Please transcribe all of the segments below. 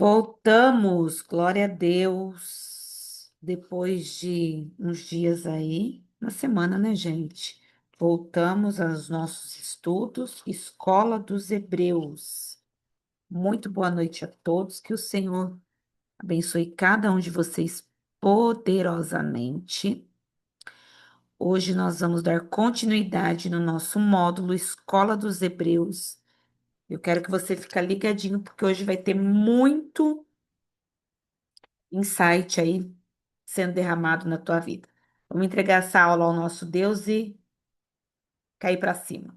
Voltamos, glória a Deus, depois de uns dias aí, uma semana, né, gente? Voltamos aos nossos estudos, Escola dos Hebreus. Muito boa noite a todos, que o Senhor abençoe cada um de vocês poderosamente. Hoje nós vamos dar continuidade no nosso módulo Escola dos Hebreus. Eu quero que você fique ligadinho, porque hoje vai ter muito insight aí sendo derramado na tua vida. Vamos entregar essa aula ao nosso Deus e cair para cima.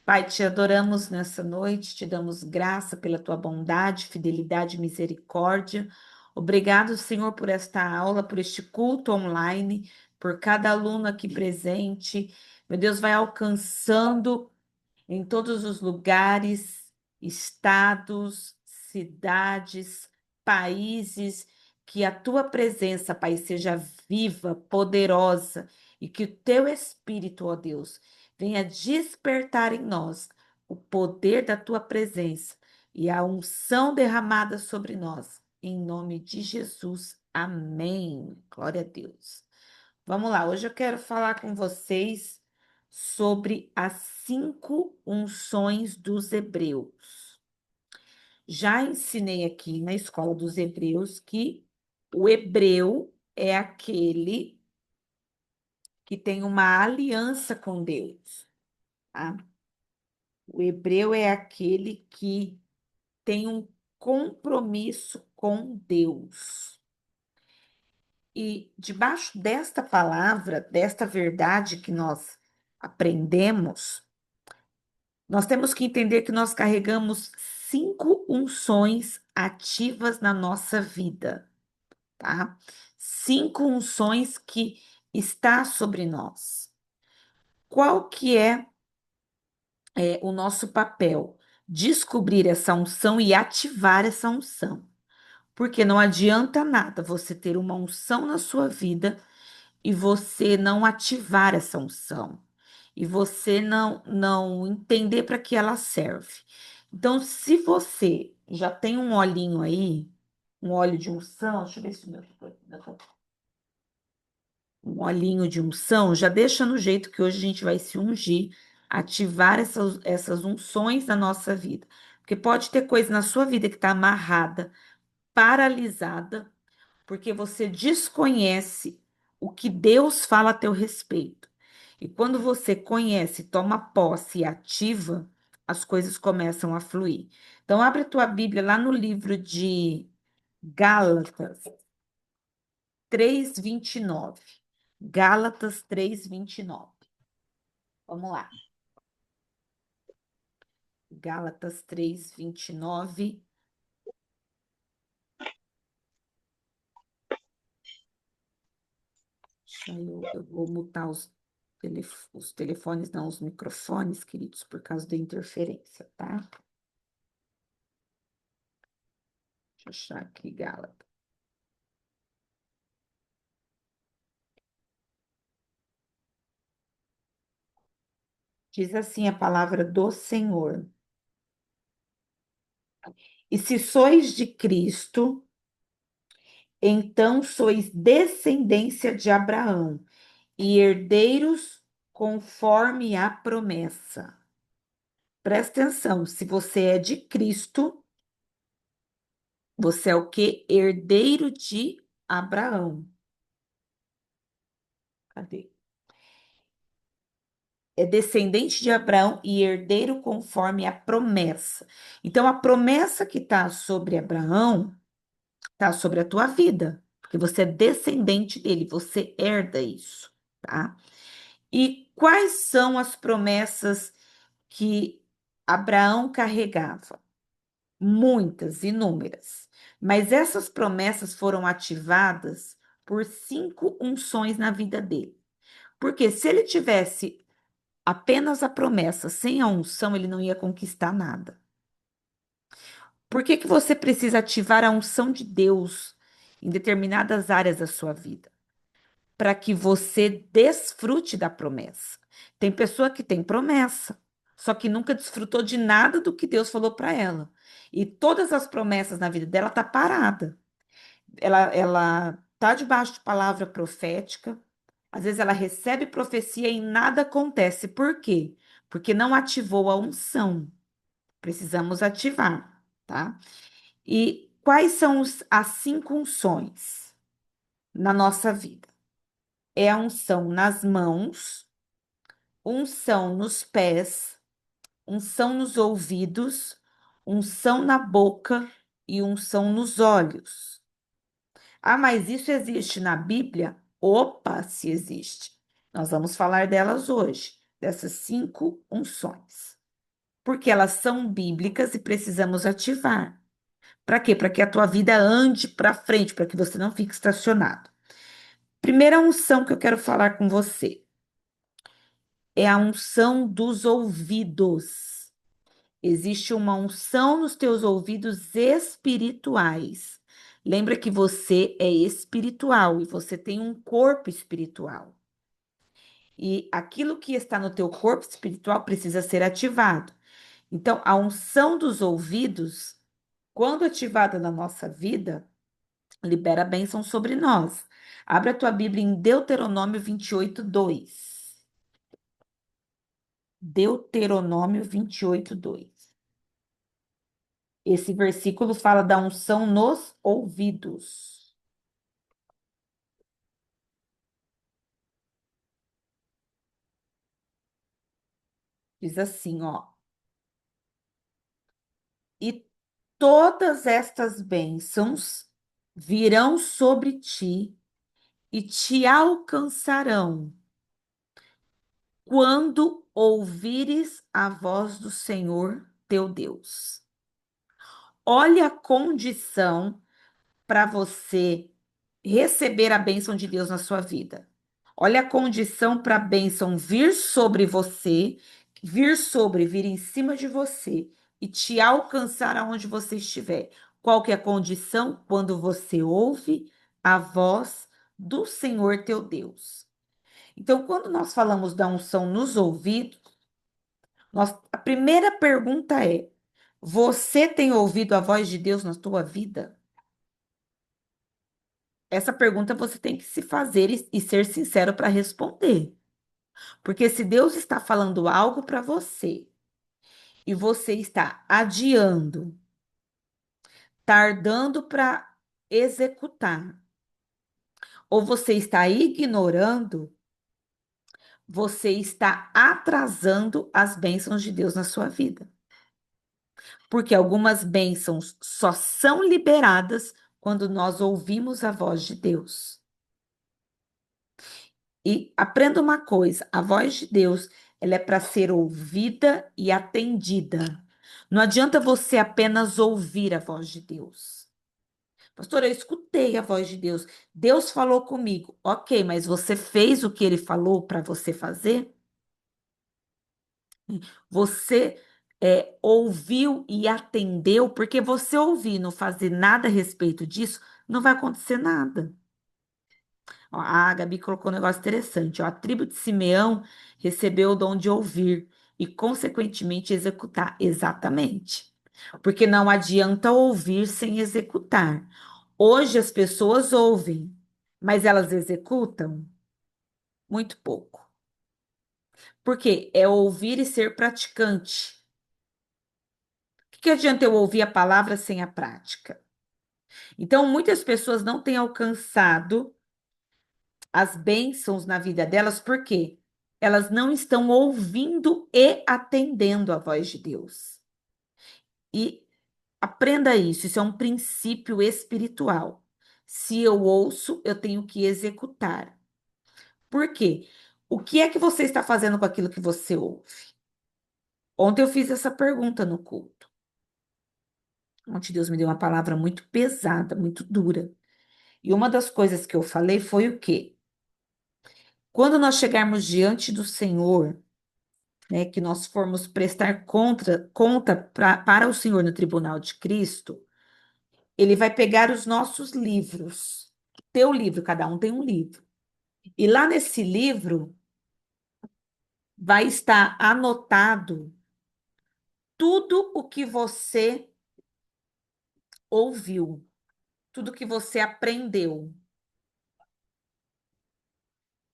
Pai, te adoramos nessa noite, te damos graça pela tua bondade, fidelidade e misericórdia. Obrigado, Senhor, por esta aula, por este culto online, por cada aluno aqui presente. Meu Deus, vai alcançando em todos os lugares, estados, cidades, países, que a tua presença, Pai, seja viva, poderosa e que o teu Espírito, ó Deus, venha despertar em nós o poder da tua presença e a unção derramada sobre nós. Em nome de Jesus. Amém. Glória a Deus. Vamos lá, hoje eu quero falar com vocês sobre as 5 unções dos hebreus. Já ensinei aqui na Escola dos Hebreus que o hebreu é aquele que tem uma aliança com Deus, tá? O hebreu é aquele que tem um compromisso com Deus. E debaixo desta palavra, desta verdade que nós aprendemos, nós temos que entender que nós carregamos 5 unções ativas na nossa vida, tá? 5 unções que está sobre nós. Qual que é o nosso papel? Descobrir essa unção e ativar essa unção. Porque não adianta nada você ter uma unção na sua vida e você não ativar essa unção, e você não entender para que ela serve. Então, se você já tem um olhinho aí, um óleo de unção, deixa eu ver se o meu um olhinho de unção, já deixa no jeito que hoje a gente vai se ungir, ativar essas unções na nossa vida. Porque pode ter coisa na sua vida que está amarrada, paralisada, porque você desconhece o que Deus fala a teu respeito. E quando você conhece, toma posse e ativa, as coisas começam a fluir. Então, abre a tua Bíblia lá no livro de Gálatas 3:29. Gálatas 3:29. Vamos lá. Gálatas 3:29. Eu vou mutar os telefones, não, os microfones, queridos, por causa da interferência, tá? Deixa eu achar aqui, Gálatas. Diz assim a palavra do Senhor. E se sois de Cristo, então sois descendência de Abraão e herdeiros conforme a promessa. Presta atenção, se você é de Cristo, você é o quê? Herdeiro de Abraão. Cadê? É descendente de Abraão e herdeiro conforme a promessa. Então, a promessa que está sobre Abraão está sobre a tua vida, porque você é descendente dele, você herda isso, tá? E quais são as promessas que Abraão carregava? Muitas, inúmeras. Mas essas promessas foram ativadas por 5 unções na vida dele. Porque se ele tivesse apenas a promessa, sem a unção, ele não ia conquistar nada. Por que que você precisa ativar a unção de Deus em determinadas áreas da sua vida? Para que você desfrute da promessa. Tem pessoa que tem promessa, só que nunca desfrutou de nada do que Deus falou para ela. E todas as promessas na vida dela tá parada. Ela tá debaixo de palavra profética. Às vezes ela recebe profecia e nada acontece. Por quê? Porque não ativou a unção. Precisamos ativar, tá? E quais são as cinco unções na nossa vida? É a unção nas mãos, unção nos pés, unção nos ouvidos, unção na boca e unção nos olhos. Ah, mas isso existe na Bíblia? Opa, se existe. Nós vamos falar delas hoje, dessas cinco unções. Porque elas são bíblicas e precisamos ativar. Para quê? Para que a tua vida ande para frente, para que você não fique estacionado. Primeira unção que eu quero falar com você é a unção dos ouvidos. Existe uma unção nos teus ouvidos espirituais. Lembra que você é espiritual e você tem um corpo espiritual. E aquilo que está no teu corpo espiritual precisa ser ativado. Então, a unção dos ouvidos, quando ativada na nossa vida, libera bênção sobre nós. Abre a tua Bíblia em Deuteronômio 28:2. Deuteronômio 28:2. Esse versículo fala da unção nos ouvidos. Diz assim, ó: e todas estas bênçãos virão sobre ti e te alcançarão quando ouvires a voz do Senhor teu Deus. Olha a condição para você receber a bênção de Deus na sua vida. Olha a condição para a bênção vir sobre você, vir em cima de você e te alcançar aonde você estiver. Qual que é a condição? Quando você ouve a voz do Senhor teu Deus. Então, quando nós falamos da unção nos ouvidos, a primeira pergunta é: você tem ouvido a voz de Deus na tua vida? Essa pergunta você tem que se fazer e ser sincero para responder. Porque se Deus está falando algo para você e você está adiando, tardando para executar, ou você está ignorando, você está atrasando as bênçãos de Deus na sua vida. Porque algumas bênçãos só são liberadas quando nós ouvimos a voz de Deus. E aprenda uma coisa, a voz de Deus, ela é para ser ouvida e atendida. Não adianta você apenas ouvir a voz de Deus. Pastor, eu escutei a voz de Deus. Deus falou comigo. Ok, mas você fez o que ele falou para você fazer? Você ouviu e atendeu? Porque você ouvir e não fazer nada a respeito disso, não vai acontecer nada. Ó, a Gabi colocou um negócio interessante. Ó, a tribo de Simeão recebeu o dom de ouvir e, consequentemente, executar. Exatamente. Porque não adianta ouvir sem executar. Hoje as pessoas ouvem, mas elas executam muito pouco. Porque é ouvir e ser praticante. O que adianta eu ouvir a palavra sem a prática? Então, muitas pessoas não têm alcançado as bênçãos na vida delas, porque elas não estão ouvindo e atendendo a voz de Deus. E aprenda isso, isso é um princípio espiritual. Se eu ouço, eu tenho que executar. Por quê? O que é que você está fazendo com aquilo que você ouve? Ontem eu fiz essa pergunta no culto. Ontem Deus me deu uma palavra muito pesada, muito dura. E uma das coisas que eu falei foi o quê? Quando nós chegarmos diante do Senhor, né, que nós formos prestar conta para o Senhor no tribunal de Cristo, ele vai pegar os nossos livros, teu livro, cada um tem um livro. E lá nesse livro vai estar anotado tudo o que você ouviu, tudo que você aprendeu,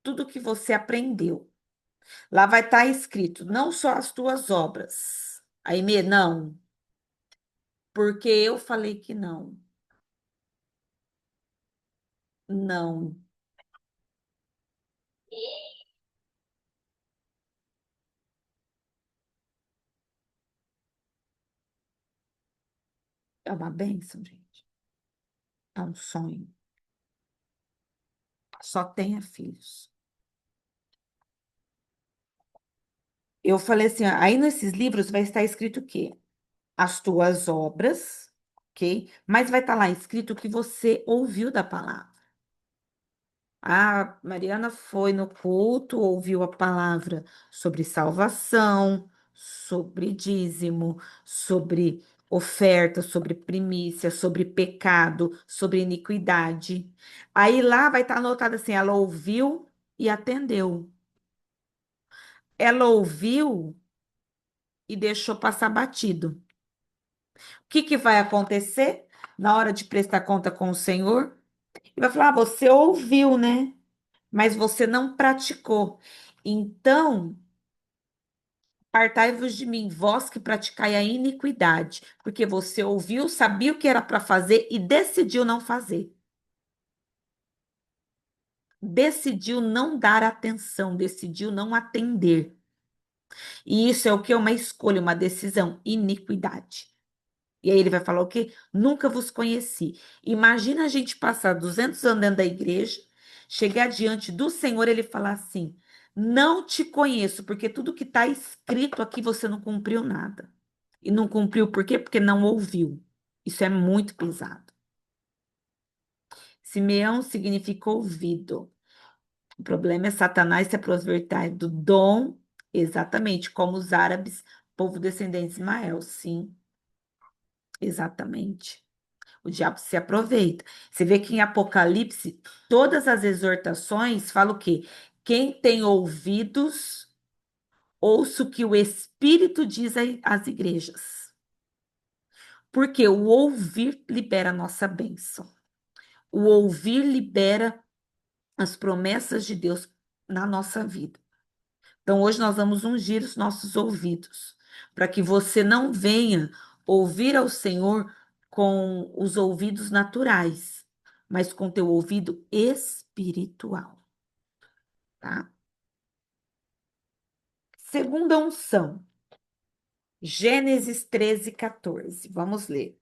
tudo que você aprendeu. Lá vai estar escrito, não só as tuas obras. Aí, não, porque eu falei que não. Não, é uma bênção, gente. É um sonho. Só tenha filhos. Eu falei assim, ó, aí nesses livros vai estar escrito o quê? As tuas obras, ok? Mas vai estar lá escrito o que você ouviu da palavra. A Mariana foi no culto, ouviu a palavra sobre salvação, sobre dízimo, sobre oferta, sobre primícia, sobre pecado, sobre iniquidade. Aí lá vai estar anotado assim: ela ouviu e atendeu. Ela ouviu e deixou passar batido. O que que vai acontecer na hora de prestar conta com o Senhor? Ele vai falar: você ouviu, né? Mas você não praticou. Então, apartai-vos de mim, vós que praticai a iniquidade, porque você ouviu, sabia o que era para fazer e decidiu não fazer. Decidiu não dar atenção, decidiu não atender. E isso é o que? Uma escolha, uma decisão, iniquidade. E aí ele vai falar o quê? Nunca vos conheci. Imagina a gente passar 200 anos dentro da igreja, chegar diante do Senhor e ele falar assim: não te conheço, porque tudo que está escrito aqui você não cumpriu nada. E não cumpriu por quê? Porque não ouviu. Isso é muito pesado. Simeão significa ouvido. O problema é Satanás se aproveitar do dom, exatamente como os árabes, povo descendente de Ismael. Sim, exatamente. O diabo se aproveita. Você vê que em Apocalipse, todas as exortações falam o quê? Quem tem ouvidos, ouça o que o Espírito diz às igrejas. Porque o ouvir libera a nossa bênção. O ouvir libera as promessas de Deus na nossa vida. Então, hoje nós vamos ungir os nossos ouvidos, para que você não venha ouvir ao Senhor com os ouvidos naturais, mas com teu ouvido espiritual, tá? Segunda unção, Gênesis 13, 14. Vamos ler.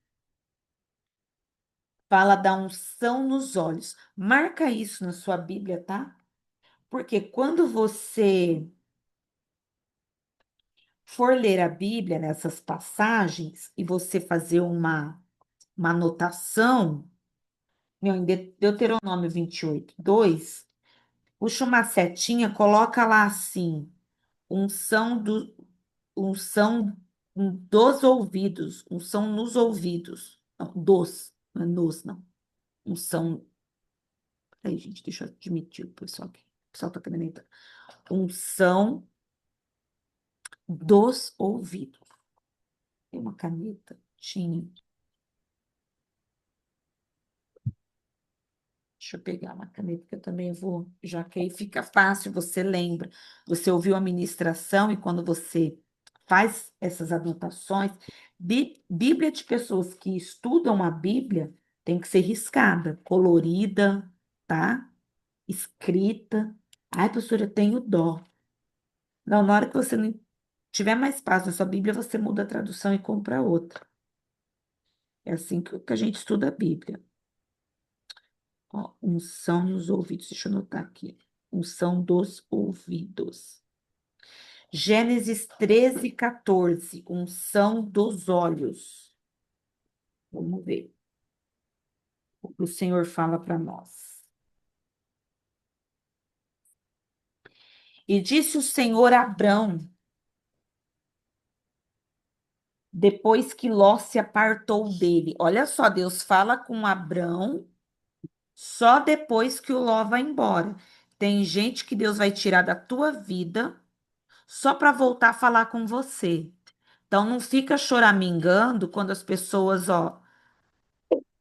Fala da unção nos olhos. Marca isso na sua Bíblia, tá? Porque quando você for ler a Bíblia nessas passagens e você fazer uma anotação, em Deuteronômio 28, 2, puxa uma setinha, coloca lá assim, unção, unção dos ouvidos, unção nos ouvidos, não, não é nos, não, unção, aí gente, deixa eu admitir o pessoal aqui, o pessoal tá querendo entrar, unção dos ouvidos, tem uma caneta? Tinha. Deixa eu pegar uma caneta que eu também vou, já que aí fica fácil, você lembra. Você ouviu a ministração e quando você faz essas anotações, Bíblia de pessoas que estudam a Bíblia tem que ser riscada, colorida, tá? Escrita. Ai, professora, eu tenho dó. Não, na hora que você não tiver mais espaço na sua Bíblia, você muda a tradução e compra outra. É assim que a gente estuda a Bíblia. Ó, unção nos ouvidos. Deixa eu anotar aqui. Unção dos ouvidos. Gênesis 13, 14. Unção dos olhos. Vamos ver o que o Senhor fala para nós. E disse o Senhor a Abrão, depois que Ló se apartou dele. Olha só, Deus fala com Abrão só depois que o Ló vai embora. Tem gente que Deus vai tirar da tua vida só para voltar a falar com você. Então não fica choramingando quando as pessoas, ó,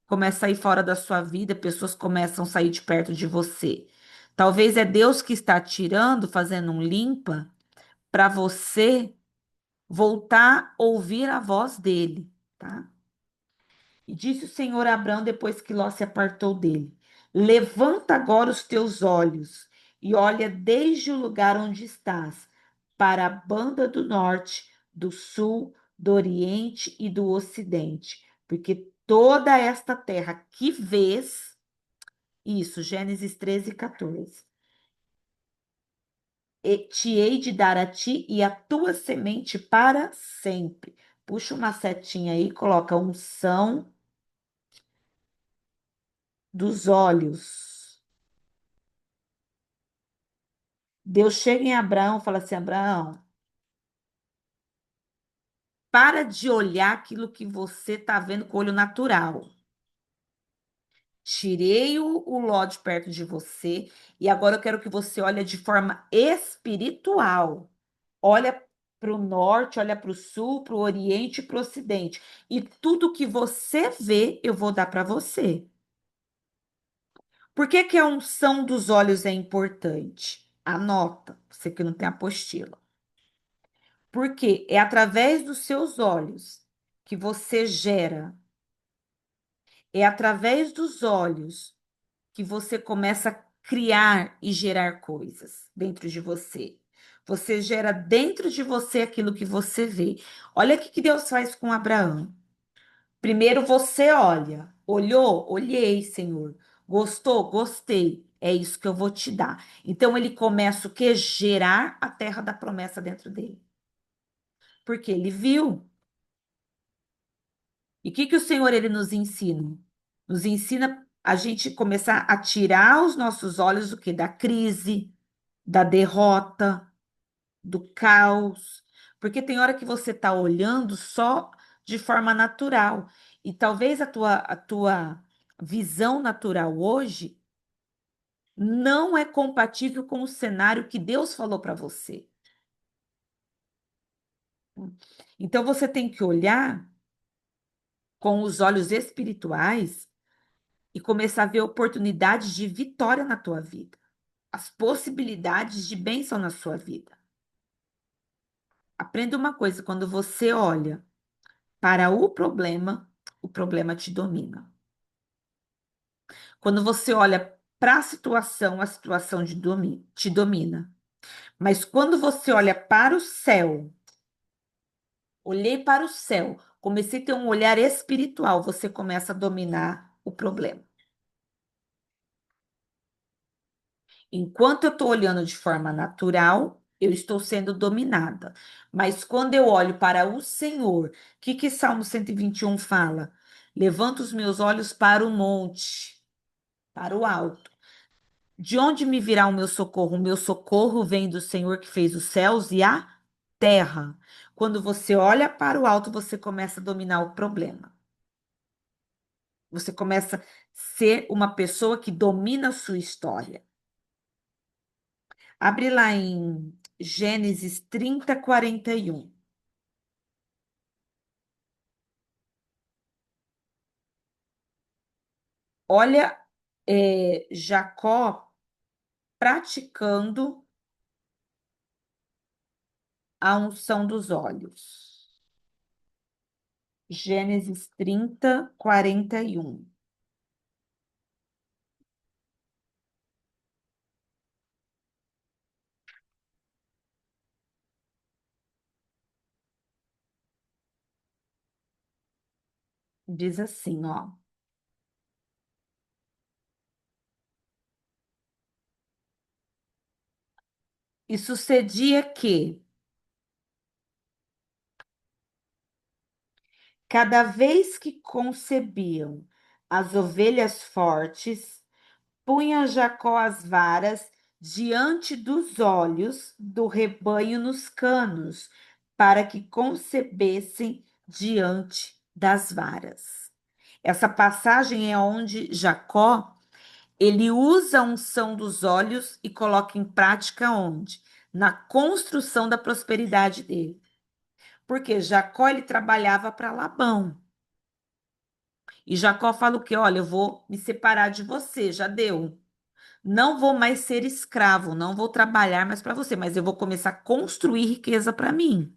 começam a ir fora da sua vida, pessoas começam a sair de perto de você. Talvez é Deus que está tirando, fazendo um limpa para você voltar a ouvir a voz dele, tá? E disse o Senhor a Abraão depois que Ló se apartou dele: Levanta agora os teus olhos e olha desde o lugar onde estás, para a banda do norte, do sul, do oriente e do ocidente, porque toda esta terra que vês, isso, Gênesis 13, 14, e te hei de dar a ti e a tua semente para sempre. Puxa uma setinha aí, coloca unção dos olhos. Deus chega em Abraão e fala assim: Abraão, para de olhar aquilo que você está vendo com o olho natural. Tirei o Ló de perto de você e agora eu quero que você olhe de forma espiritual. Olha para o norte, olha para o sul, para o oriente e para o ocidente. E tudo que você vê, eu vou dar para você. Por que que a unção dos olhos é importante? Anota, você que não tem apostila. Porque é através dos seus olhos que você gera, é através dos olhos que você começa a criar e gerar coisas dentro de você. Você gera dentro de você aquilo que você vê. Olha o que Deus faz com Abraão. Primeiro você olha, olhou? Olhei, Senhor. Gostou? Gostei. É isso que eu vou te dar. Então ele começa o que? Gerar a terra da promessa dentro dele. Porque ele viu. E o que que o Senhor ele nos ensina? Nos ensina a gente começar a tirar os nossos olhos do que? Da crise, da derrota, do caos. Porque tem hora que você está olhando só de forma natural. E talvez a tua visão natural hoje não é compatível com o cenário que Deus falou para você. Então você tem que olhar com os olhos espirituais e começar a ver oportunidades de vitória na tua vida, as possibilidades de bênção na sua vida. Aprenda uma coisa, quando você olha para o problema te domina. Quando você olha para a situação te domina. Mas quando você olha para o céu, olhei para o céu, comecei a ter um olhar espiritual, você começa a dominar o problema. Enquanto eu estou olhando de forma natural, eu estou sendo dominada. Mas quando eu olho para o Senhor, o que Salmo 121 fala? Levanto os meus olhos para o monte, para o alto. De onde me virá o meu socorro? O meu socorro vem do Senhor que fez os céus e a terra. Quando você olha para o alto, você começa a dominar o problema. Você começa a ser uma pessoa que domina a sua história. Abre lá em Gênesis 30, 41. Olha, Jacó praticando a unção dos olhos. Gênesis 30, 41. Diz assim, ó. E sucedia que, cada vez que concebiam as ovelhas fortes, punha Jacó as varas diante dos olhos do rebanho nos canos, para que concebessem diante das varas. Essa passagem é onde Jacó, ele usa a unção dos olhos e coloca em prática onde? Na construção da prosperidade dele. Porque Jacó ele trabalhava para Labão. E Jacó fala o quê? Olha, eu vou me separar de você, já deu. Não vou mais ser escravo, não vou trabalhar mais para você, mas eu vou começar a construir riqueza para mim.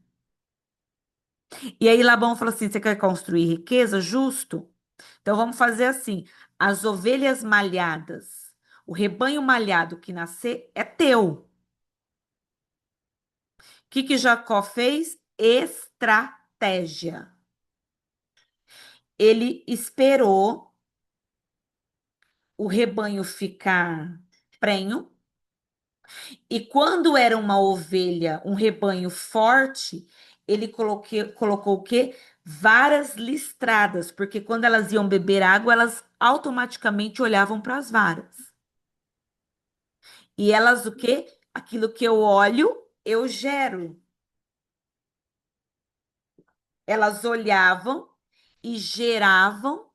E aí Labão falou assim: você quer construir riqueza? Justo. Então vamos fazer assim: as ovelhas malhadas, o rebanho malhado que nascer é teu. O que que Jacó fez? Estratégia. Ele esperou o rebanho ficar prenho, e quando era uma ovelha, um rebanho forte, ele colocou o quê? Varas listradas, porque quando elas iam beber água, elas automaticamente olhavam para as varas. E elas o quê? Aquilo que eu olho, eu gero. Elas olhavam e geravam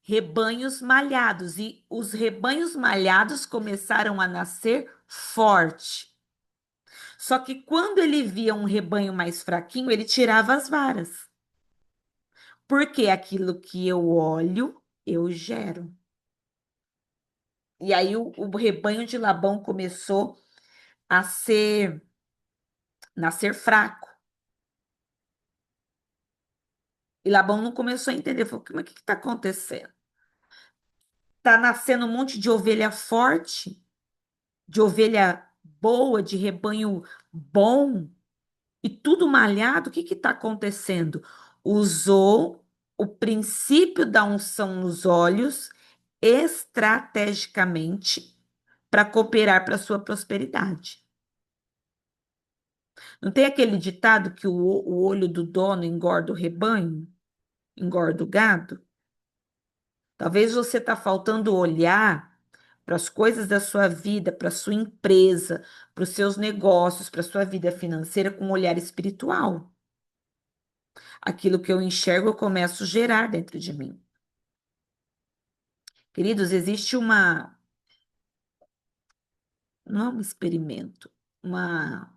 rebanhos malhados, e os rebanhos malhados começaram a nascer forte. Só que quando ele via um rebanho mais fraquinho, ele tirava as varas. Porque aquilo que eu olho, eu gero. E aí o rebanho de Labão começou a ser nascer fraco. E Labão não começou a entender, falou, mas o que está acontecendo? Tá nascendo um monte de ovelha forte, de ovelha boa, de rebanho bom, e tudo malhado. O que está acontecendo? Usou o princípio da unção nos olhos estrategicamente para cooperar para sua prosperidade. Não tem aquele ditado que o olho do dono engorda o rebanho, engorda o gado? Talvez você está faltando olhar para as coisas da sua vida, para a sua empresa, para os seus negócios, para a sua vida financeira com um olhar espiritual. Aquilo que eu enxergo, eu começo a gerar dentro de mim. Queridos, existe não é um experimento, uma,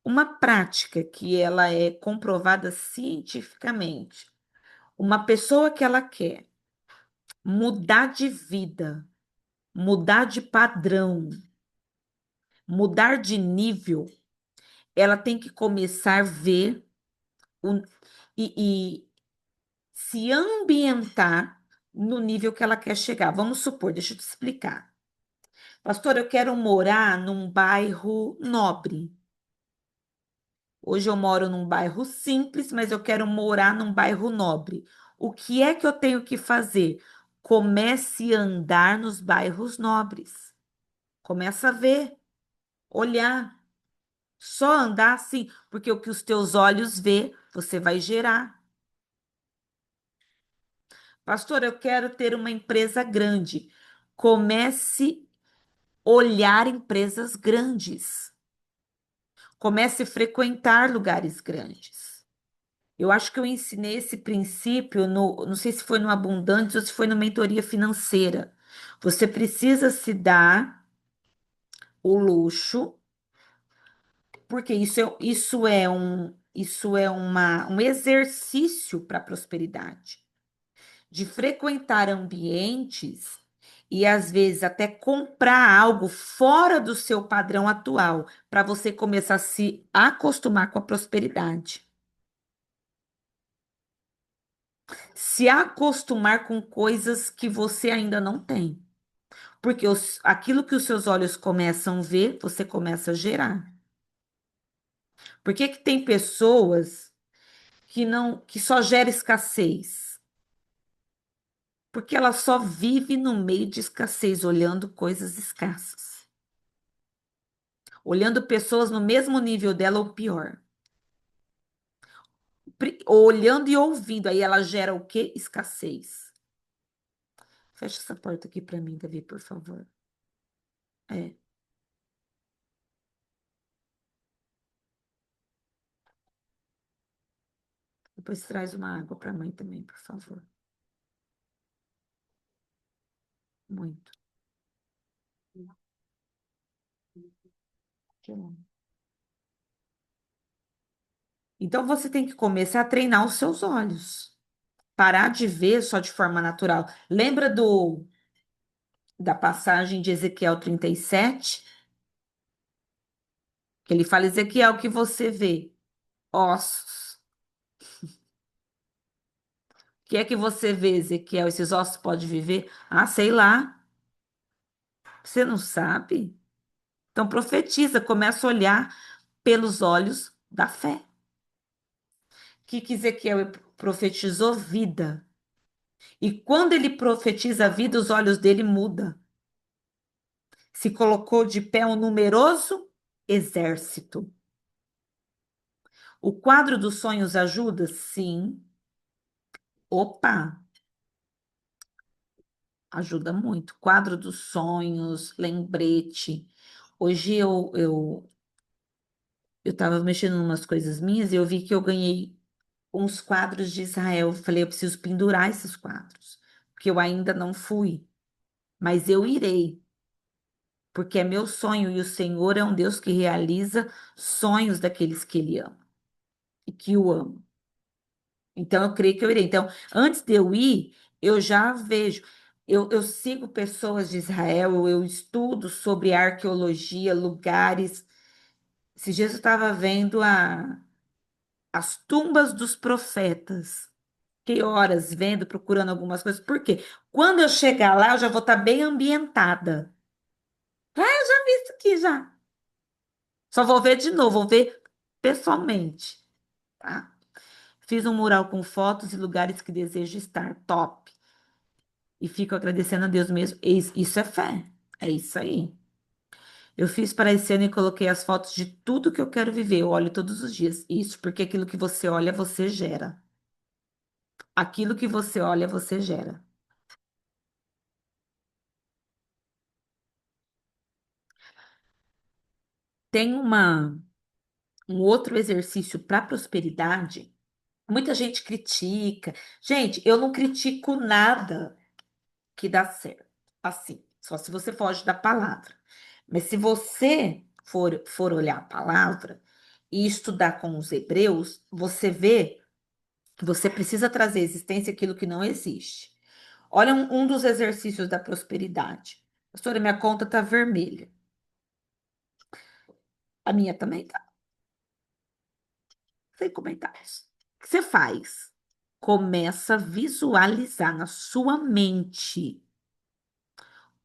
uma prática que ela é comprovada cientificamente. Uma pessoa que ela quer mudar de vida, mudar de padrão, mudar de nível, ela tem que começar a ver o, e se ambientar no nível que ela quer chegar. Vamos supor, deixa eu te explicar. Pastor, eu quero morar num bairro nobre. Hoje eu moro num bairro simples, mas eu quero morar num bairro nobre. O que é que eu tenho que fazer? Comece a andar nos bairros nobres. Começa a ver, olhar. Só andar assim, porque o que os teus olhos vê, você vai gerar. Pastor, eu quero ter uma empresa grande. Comece a olhar empresas grandes. Comece a frequentar lugares grandes. Eu acho que eu ensinei esse princípio no, não sei se foi no Abundante ou se foi no Mentoria Financeira. Você precisa se dar o luxo, porque isso é um exercício para a prosperidade, de frequentar ambientes e às vezes até comprar algo fora do seu padrão atual, para você começar a se acostumar com a prosperidade. Se acostumar com coisas que você ainda não tem. Porque aquilo que os seus olhos começam a ver, você começa a gerar. Por que que tem pessoas que não, que só gera escassez? Porque ela só vive no meio de escassez, olhando coisas escassas. Olhando pessoas no mesmo nível dela ou pior. Olhando e ouvindo, aí ela gera o quê? Escassez. Fecha essa porta aqui para mim, Davi, por favor. É, depois traz uma água para a mãe também, por favor. Muito. Te amo. Então você tem que começar a treinar os seus olhos. Parar de ver só de forma natural. Lembra da passagem de Ezequiel 37, que ele fala, Ezequiel, o que você vê? Ossos. O que é que você vê, Ezequiel? Esses ossos podem viver? Ah, sei lá. Você não sabe? Então profetiza, começa a olhar pelos olhos da fé. O que Ezequiel profetizou? Vida. E quando ele profetiza a vida, os olhos dele mudam. Se colocou de pé um numeroso exército. O quadro dos sonhos ajuda? Sim. Opa, ajuda muito. Quadro dos sonhos, lembrete. Hoje eu estava mexendo em umas coisas minhas e eu vi que eu ganhei uns quadros de Israel. Eu falei, eu preciso pendurar esses quadros, porque eu ainda não fui, mas eu irei, porque é meu sonho e o Senhor é um Deus que realiza sonhos daqueles que Ele ama e que o amam. Então, eu creio que eu irei. Então, antes de eu ir, eu já vejo. Eu sigo pessoas de Israel, eu estudo sobre arqueologia, lugares. Esses dias eu estava vendo as tumbas dos profetas. Fiquei horas vendo, procurando algumas coisas. Por quê? Quando eu chegar lá, eu já vou estar bem ambientada. Ah, eu já vi isso aqui já. Só vou ver de novo, vou ver pessoalmente, tá? Fiz um mural com fotos e lugares que desejo estar. Top. E fico agradecendo a Deus mesmo. Isso é fé. É isso aí. Eu fiz para esse ano e coloquei as fotos de tudo que eu quero viver. Eu olho todos os dias. Isso, porque aquilo que você olha, você gera. Aquilo que você olha, você gera. Tem um outro exercício para prosperidade. Muita gente critica. Gente, eu não critico nada que dá certo. Assim, só se você foge da palavra. Mas se você for olhar a palavra e estudar com os hebreus, você vê que você precisa trazer à existência aquilo que não existe. Olha um dos exercícios da prosperidade. Pastora, minha conta está vermelha. A minha também tá. Sem comentários. O que você faz? Começa a visualizar na sua mente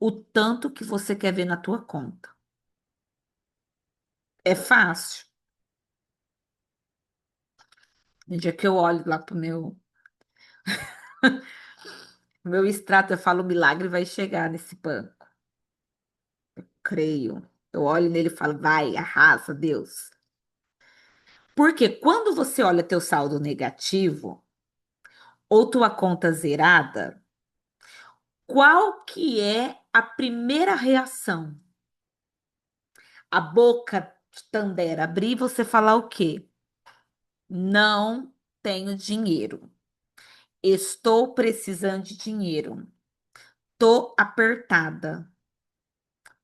o tanto que você quer ver na tua conta. É fácil. No dia que eu olho lá pro meu extrato, eu falo, o milagre vai chegar nesse banco. Creio. Eu olho nele e falo, vai, arrasa, Deus. Porque quando você olha teu saldo negativo ou tua conta zerada, qual que é a primeira reação? A boca de Tandera abrir e você falar o quê? Não tenho dinheiro. Estou precisando de dinheiro. Tô apertada.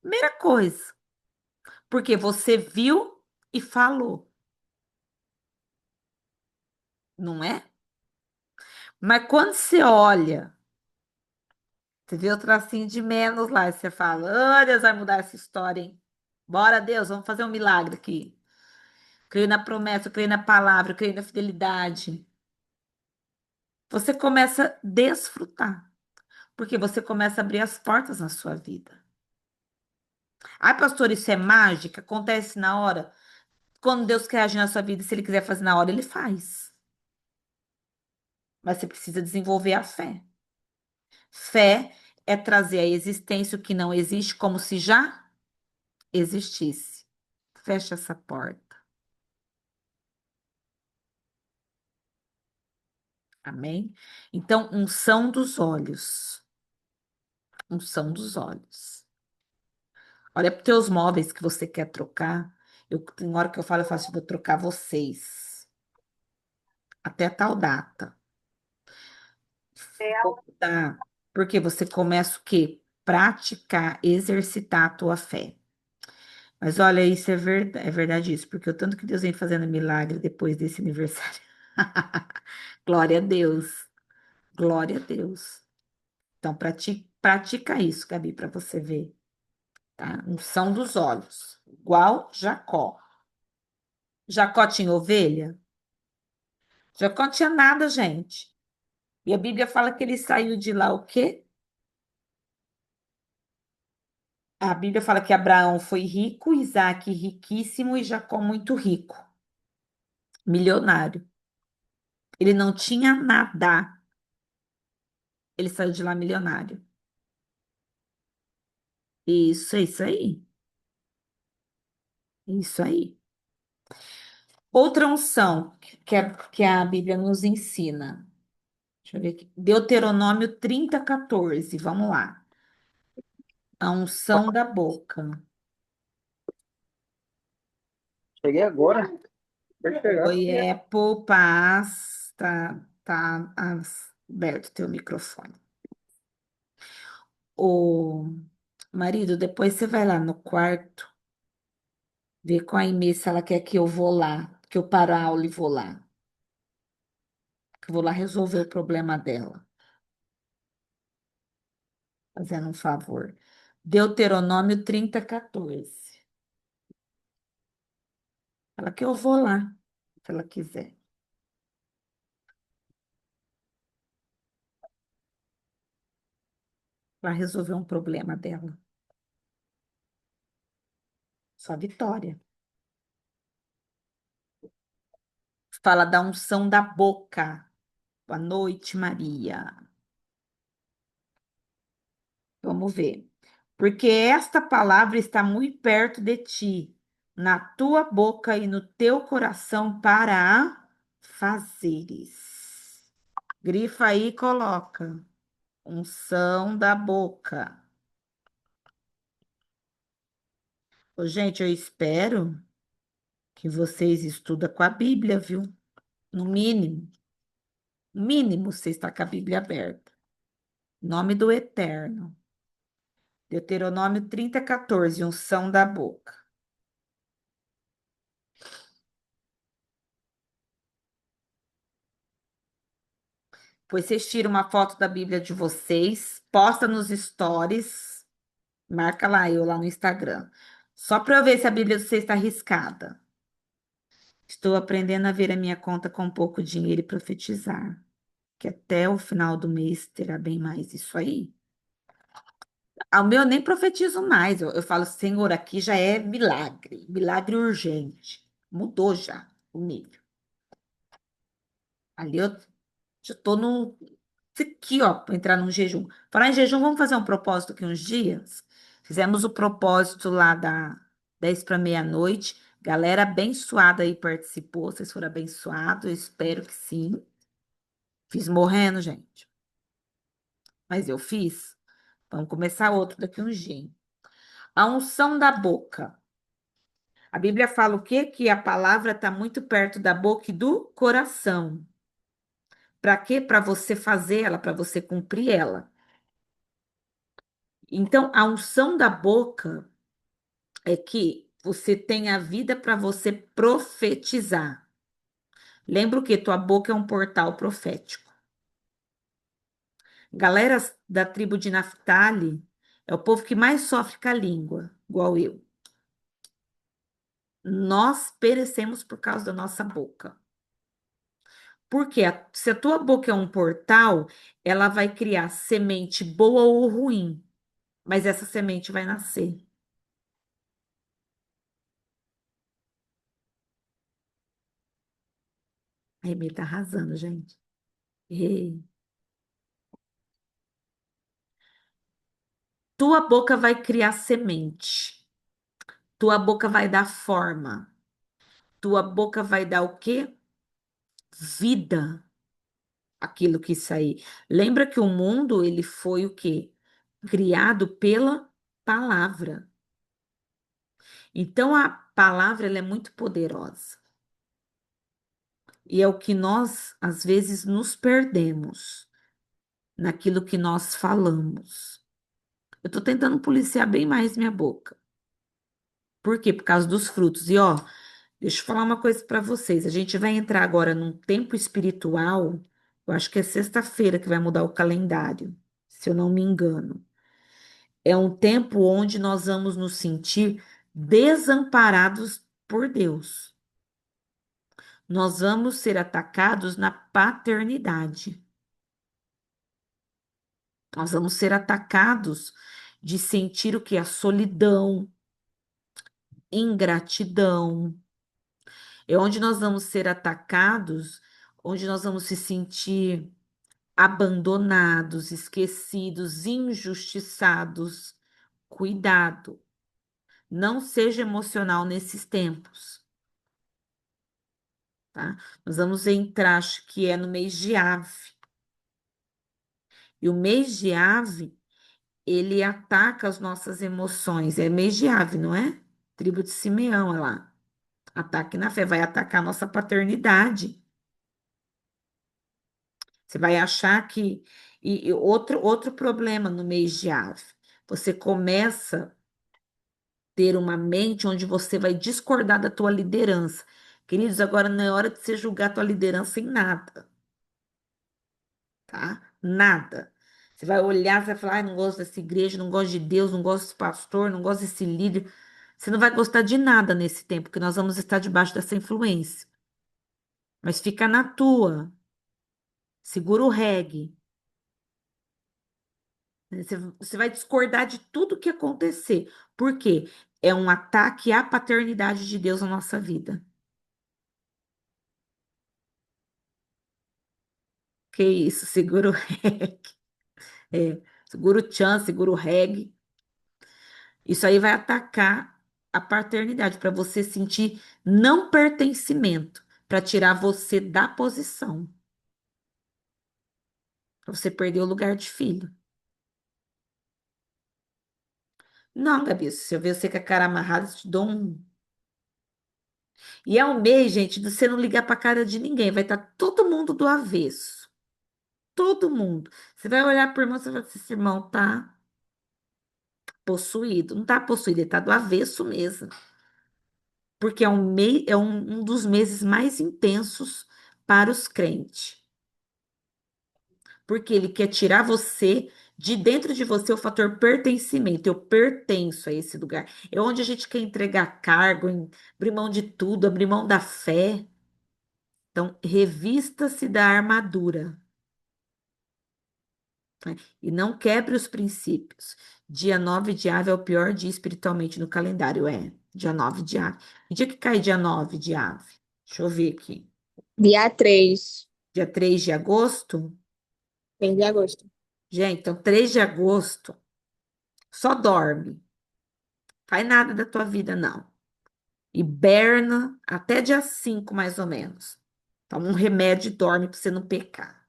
Primeira coisa, porque você viu e falou, não é? Mas quando você olha, você vê o tracinho de menos lá, e você fala, oh, Deus vai mudar essa história, hein? Bora, Deus, vamos fazer um milagre aqui. Creio na promessa, creio na palavra, creio na fidelidade. Você começa a desfrutar, porque você começa a abrir as portas na sua vida. Ai, pastor, isso é mágica? Acontece na hora? Quando Deus quer agir na sua vida, se Ele quiser fazer na hora, Ele faz. Mas você precisa desenvolver a fé. Fé é trazer à existência o que não existe como se já existisse. Fecha essa porta. Amém? Então, unção dos olhos. Unção dos olhos. Olha para os teus móveis que você quer trocar. Tem hora que eu falo, eu faço, vou trocar vocês. Até tal data. Tá? Porque você começa o quê? Praticar, exercitar a tua fé. Mas olha, isso é verdade isso, porque o tanto que Deus vem fazendo milagre depois desse aniversário. Glória a Deus, glória a Deus. Então, pratica isso, Gabi, para você ver, tá? Unção dos olhos, igual Jacó. Jacó tinha ovelha? Jacó tinha nada, gente. E a Bíblia fala que ele saiu de lá o quê? A Bíblia fala que Abraão foi rico, Isaac riquíssimo e Jacó muito rico, milionário. Ele não tinha nada, ele saiu de lá milionário. Isso, é isso aí. É isso aí. Outra unção que a Bíblia nos ensina. Deixa eu ver aqui. Deuteronômio 30:14. Vamos lá. A unção da boca. Cheguei agora. Pode pegar. Oi, Apple, paz. Tá aberto teu microfone. Ô, marido, depois você vai lá no quarto, ver com a Inês se ela quer que eu vou lá, que eu paro a aula e vou lá. Que eu vou lá resolver o problema dela, fazendo um favor. Deuteronômio 30:14. Ela que eu vou lá, se ela quiser. Para resolver um problema dela. Só vitória. Fala da unção da boca. Boa noite, Maria. Vamos ver. Porque esta palavra está muito perto de ti, na tua boca e no teu coração para a fazeres. Grifa aí e coloca. Unção da boca. Ô, gente, eu espero que vocês estudem com a Bíblia, viu? No mínimo. No mínimo, você está com a Bíblia aberta. Em nome do Eterno. Deuteronômio 30:14, unção da boca. Pois vocês tiram uma foto da Bíblia de vocês, posta nos stories, marca lá eu lá no Instagram. Só para eu ver se a Bíblia de vocês está arriscada. Estou aprendendo a ver a minha conta com pouco dinheiro e profetizar, que até o final do mês terá bem mais isso aí. Ao meu eu nem profetizo mais, eu falo, Senhor, aqui já é milagre, milagre urgente. Mudou já o nível. Ali eu já estou no. Isso aqui, ó, para entrar num jejum. Falar em jejum, vamos fazer um propósito aqui uns dias? Fizemos o propósito lá da 10 para meia-noite. Galera abençoada aí participou. Vocês foram abençoados? Eu espero que sim. Fiz morrendo, gente. Mas eu fiz. Vamos começar outro daqui uns dias. A unção da boca. A Bíblia fala o quê? Que a palavra está muito perto da boca e do coração. Para quê? Para você fazer ela, para você cumprir ela. Então, a unção da boca é que você tem a vida para você profetizar. Lembra o que? Tua boca é um portal profético. Galera da tribo de Naphtali é o povo que mais sofre com a língua, igual eu. Nós perecemos por causa da nossa boca. Porque se a tua boca é um portal, ela vai criar semente boa ou ruim, mas essa semente vai nascer. A Emi tá arrasando, gente. Ei. Tua boca vai criar semente. Tua boca vai dar forma. Tua boca vai dar o quê? Vida. Aquilo que sair. Lembra que o mundo, ele foi o quê? Criado pela palavra. Então, a palavra, ela é muito poderosa. E é o que nós, às vezes, nos perdemos naquilo que nós falamos. Eu estou tentando policiar bem mais minha boca. Por quê? Por causa dos frutos. E ó, deixa eu falar uma coisa para vocês. A gente vai entrar agora num tempo espiritual. Eu acho que é sexta-feira que vai mudar o calendário, se eu não me engano. É um tempo onde nós vamos nos sentir desamparados por Deus. Nós vamos ser atacados na paternidade. Nós vamos ser atacados de sentir o que? A solidão, ingratidão. É onde nós vamos ser atacados, onde nós vamos se sentir abandonados, esquecidos, injustiçados. Cuidado, não seja emocional nesses tempos, tá? Nós vamos entrar, acho que é no mês de Ave. E o mês de Ave, ele ataca as nossas emoções. É mês de Ave, não é? Tribo de Simeão, é lá. Ataque na fé, vai atacar a nossa paternidade. Você vai achar que. E outro problema no mês de Ave. Você começa a ter uma mente onde você vai discordar da tua liderança. Queridos, agora não é hora de você julgar a tua liderança em nada, tá? Nada. Você vai olhar, você vai falar, ai, não gosto dessa igreja, não gosto de Deus, não gosto desse pastor, não gosto desse líder. Você não vai gostar de nada nesse tempo, porque nós vamos estar debaixo dessa influência. Mas fica na tua. Segura o reggae. Você vai discordar de tudo que acontecer. Por quê? É um ataque à paternidade de Deus na nossa vida. Que isso, segura o reggae. É, segura o tchan, segura o reggae. Isso aí vai atacar a paternidade, para você sentir não pertencimento, para tirar você da posição, para você perder o lugar de filho. Não, Gabi, se eu ver você com a cara amarrada, eu te dou um. E é um mês, gente, de você não ligar para a cara de ninguém, vai estar todo mundo do avesso. Todo mundo. Você vai olhar para o irmão, você vai dizer, esse irmão tá possuído. Não tá possuído, ele tá do avesso mesmo. Porque é um dos meses mais intensos para os crentes. Porque ele quer tirar você de dentro de você o fator pertencimento. Eu pertenço a esse lugar. É onde a gente quer entregar cargo, abrir mão de tudo, abrir mão da fé. Então, revista-se da armadura, né? E não quebre os princípios. Dia 9 de Ave é o pior dia espiritualmente no calendário, é. Dia 9 de Ave. Que dia que cai dia 9 de Ave? Deixa eu ver aqui. Dia 3, Dia 3 de agosto? 3 de agosto. Gente, então 3 de agosto, só dorme. Faz nada da tua vida, não. Hiberna até dia 5 mais ou menos. Toma um remédio e dorme para você não pecar.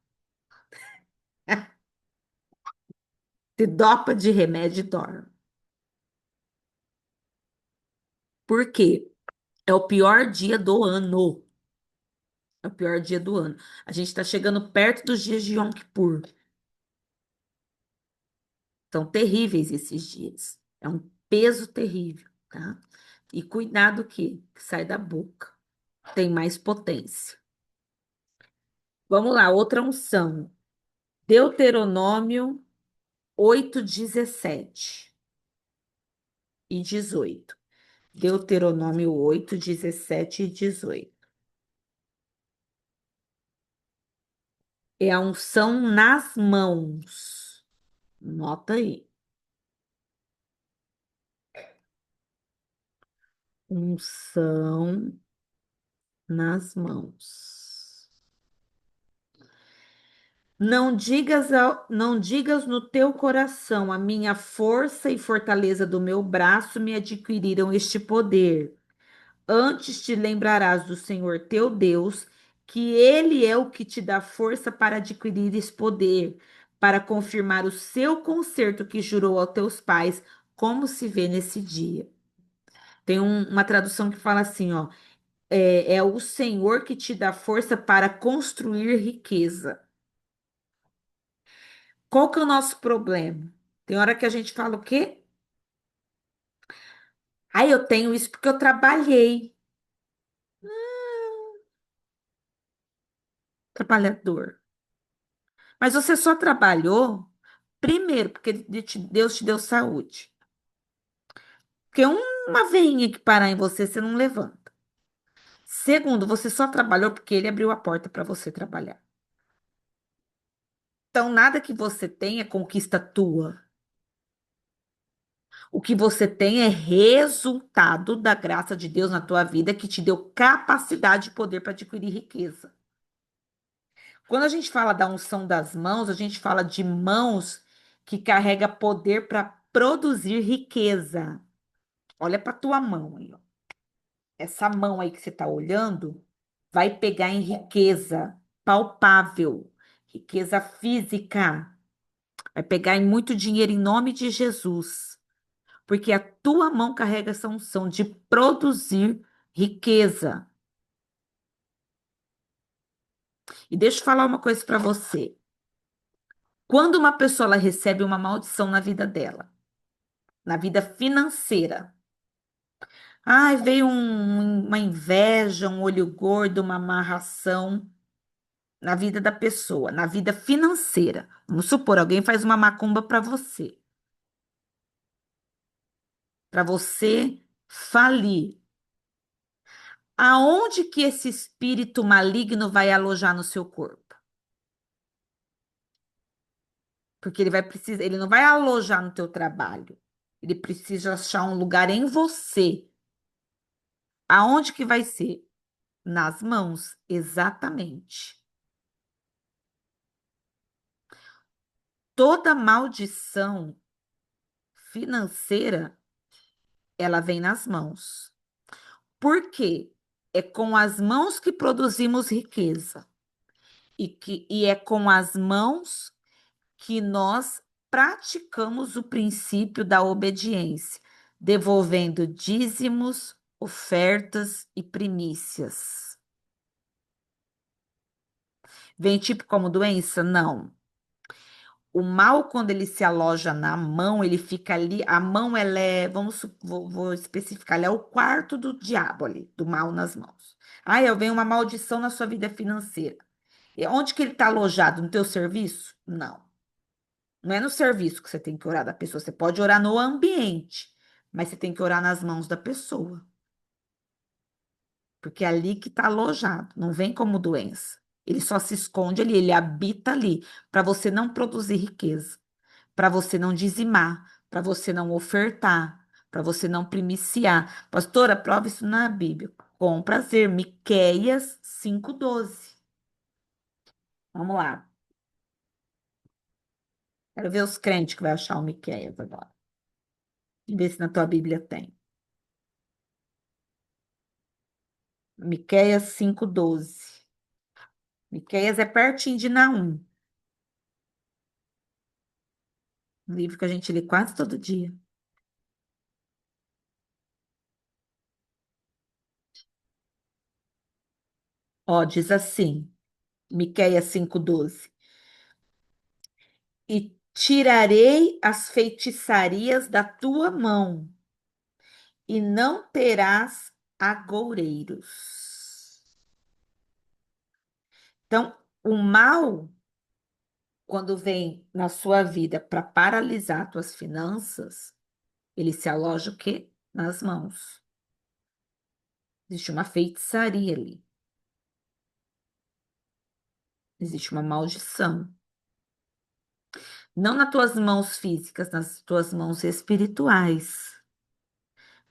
Se dopa de remédio e dorme. Por quê? É o pior dia do ano. É o pior dia do ano. A gente está chegando perto dos dias de Yom Kippur. São terríveis esses dias. É um peso terrível, tá? E cuidado que sai da boca. Tem mais potência. Vamos lá, outra unção. Deuteronômio 8, 17 e 18. Deuteronômio 8, 17 e 18. É a unção nas mãos. Nota aí. Unção nas mãos. Não digas no teu coração, a minha força e fortaleza do meu braço me adquiriram este poder. Antes te lembrarás do Senhor teu Deus, que Ele é o que te dá força para adquirir esse poder, para confirmar o seu concerto que jurou aos teus pais, como se vê nesse dia. Tem uma tradução que fala assim, ó, é o Senhor que te dá força para construir riqueza. Qual que é o nosso problema? Tem hora que a gente fala o quê? Ah, eu tenho isso porque eu trabalhei. Trabalhador. Mas você só trabalhou, primeiro, porque Deus te deu saúde. Porque uma veinha que parar em você, você não levanta. Segundo, você só trabalhou porque ele abriu a porta para você trabalhar. Então, nada que você tem é conquista tua. O que você tem é resultado da graça de Deus na tua vida que te deu capacidade e poder para adquirir riqueza. Quando a gente fala da unção das mãos, a gente fala de mãos que carrega poder para produzir riqueza. Olha para tua mão aí, ó. Essa mão aí que você está olhando vai pegar em riqueza palpável, riqueza física. Vai pegar em muito dinheiro em nome de Jesus, porque a tua mão carrega essa unção de produzir riqueza. E deixa eu falar uma coisa para você. Quando uma pessoa ela recebe uma maldição na vida dela, na vida financeira, ai, veio uma inveja, um olho gordo, uma amarração na vida da pessoa, na vida financeira. Vamos supor, alguém faz uma macumba para você falir. Aonde que esse espírito maligno vai alojar no seu corpo? Porque ele vai precisar, ele não vai alojar no teu trabalho. Ele precisa achar um lugar em você. Aonde que vai ser? Nas mãos, exatamente. Toda maldição financeira, ela vem nas mãos. Por quê? É com as mãos que produzimos riqueza. E é com as mãos que nós praticamos o princípio da obediência, devolvendo dízimos, ofertas e primícias. Vem tipo como doença? Não. O mal, quando ele se aloja na mão, ele fica ali. A mão, ela é, vou especificar, ela é o quarto do diabo ali, do mal nas mãos. Ah, eu venho uma maldição na sua vida financeira. E onde que ele está alojado? No teu serviço? Não. Não é no serviço que você tem que orar da pessoa. Você pode orar no ambiente, mas você tem que orar nas mãos da pessoa. Porque é ali que está alojado. Não vem como doença. Ele só se esconde ali, ele habita ali, para você não produzir riqueza, para você não dizimar, para você não ofertar, para você não primiciar. Pastora, prova isso na Bíblia. Com prazer. Miqueias 5:12. Vamos lá. Quero ver os crentes que vai achar o Miqueias agora. Vê se na tua Bíblia tem. Miqueias 5:12. Miqueias é pertinho de Naum, um livro que a gente lê quase todo dia. Ó, diz assim, Miqueias 5:12. E tirarei as feitiçarias da tua mão, e não terás agoureiros. Então, o mal, quando vem na sua vida para paralisar tuas finanças, ele se aloja o quê? Nas mãos. Existe uma feitiçaria ali. Existe uma maldição. Não nas tuas mãos físicas, nas tuas mãos espirituais.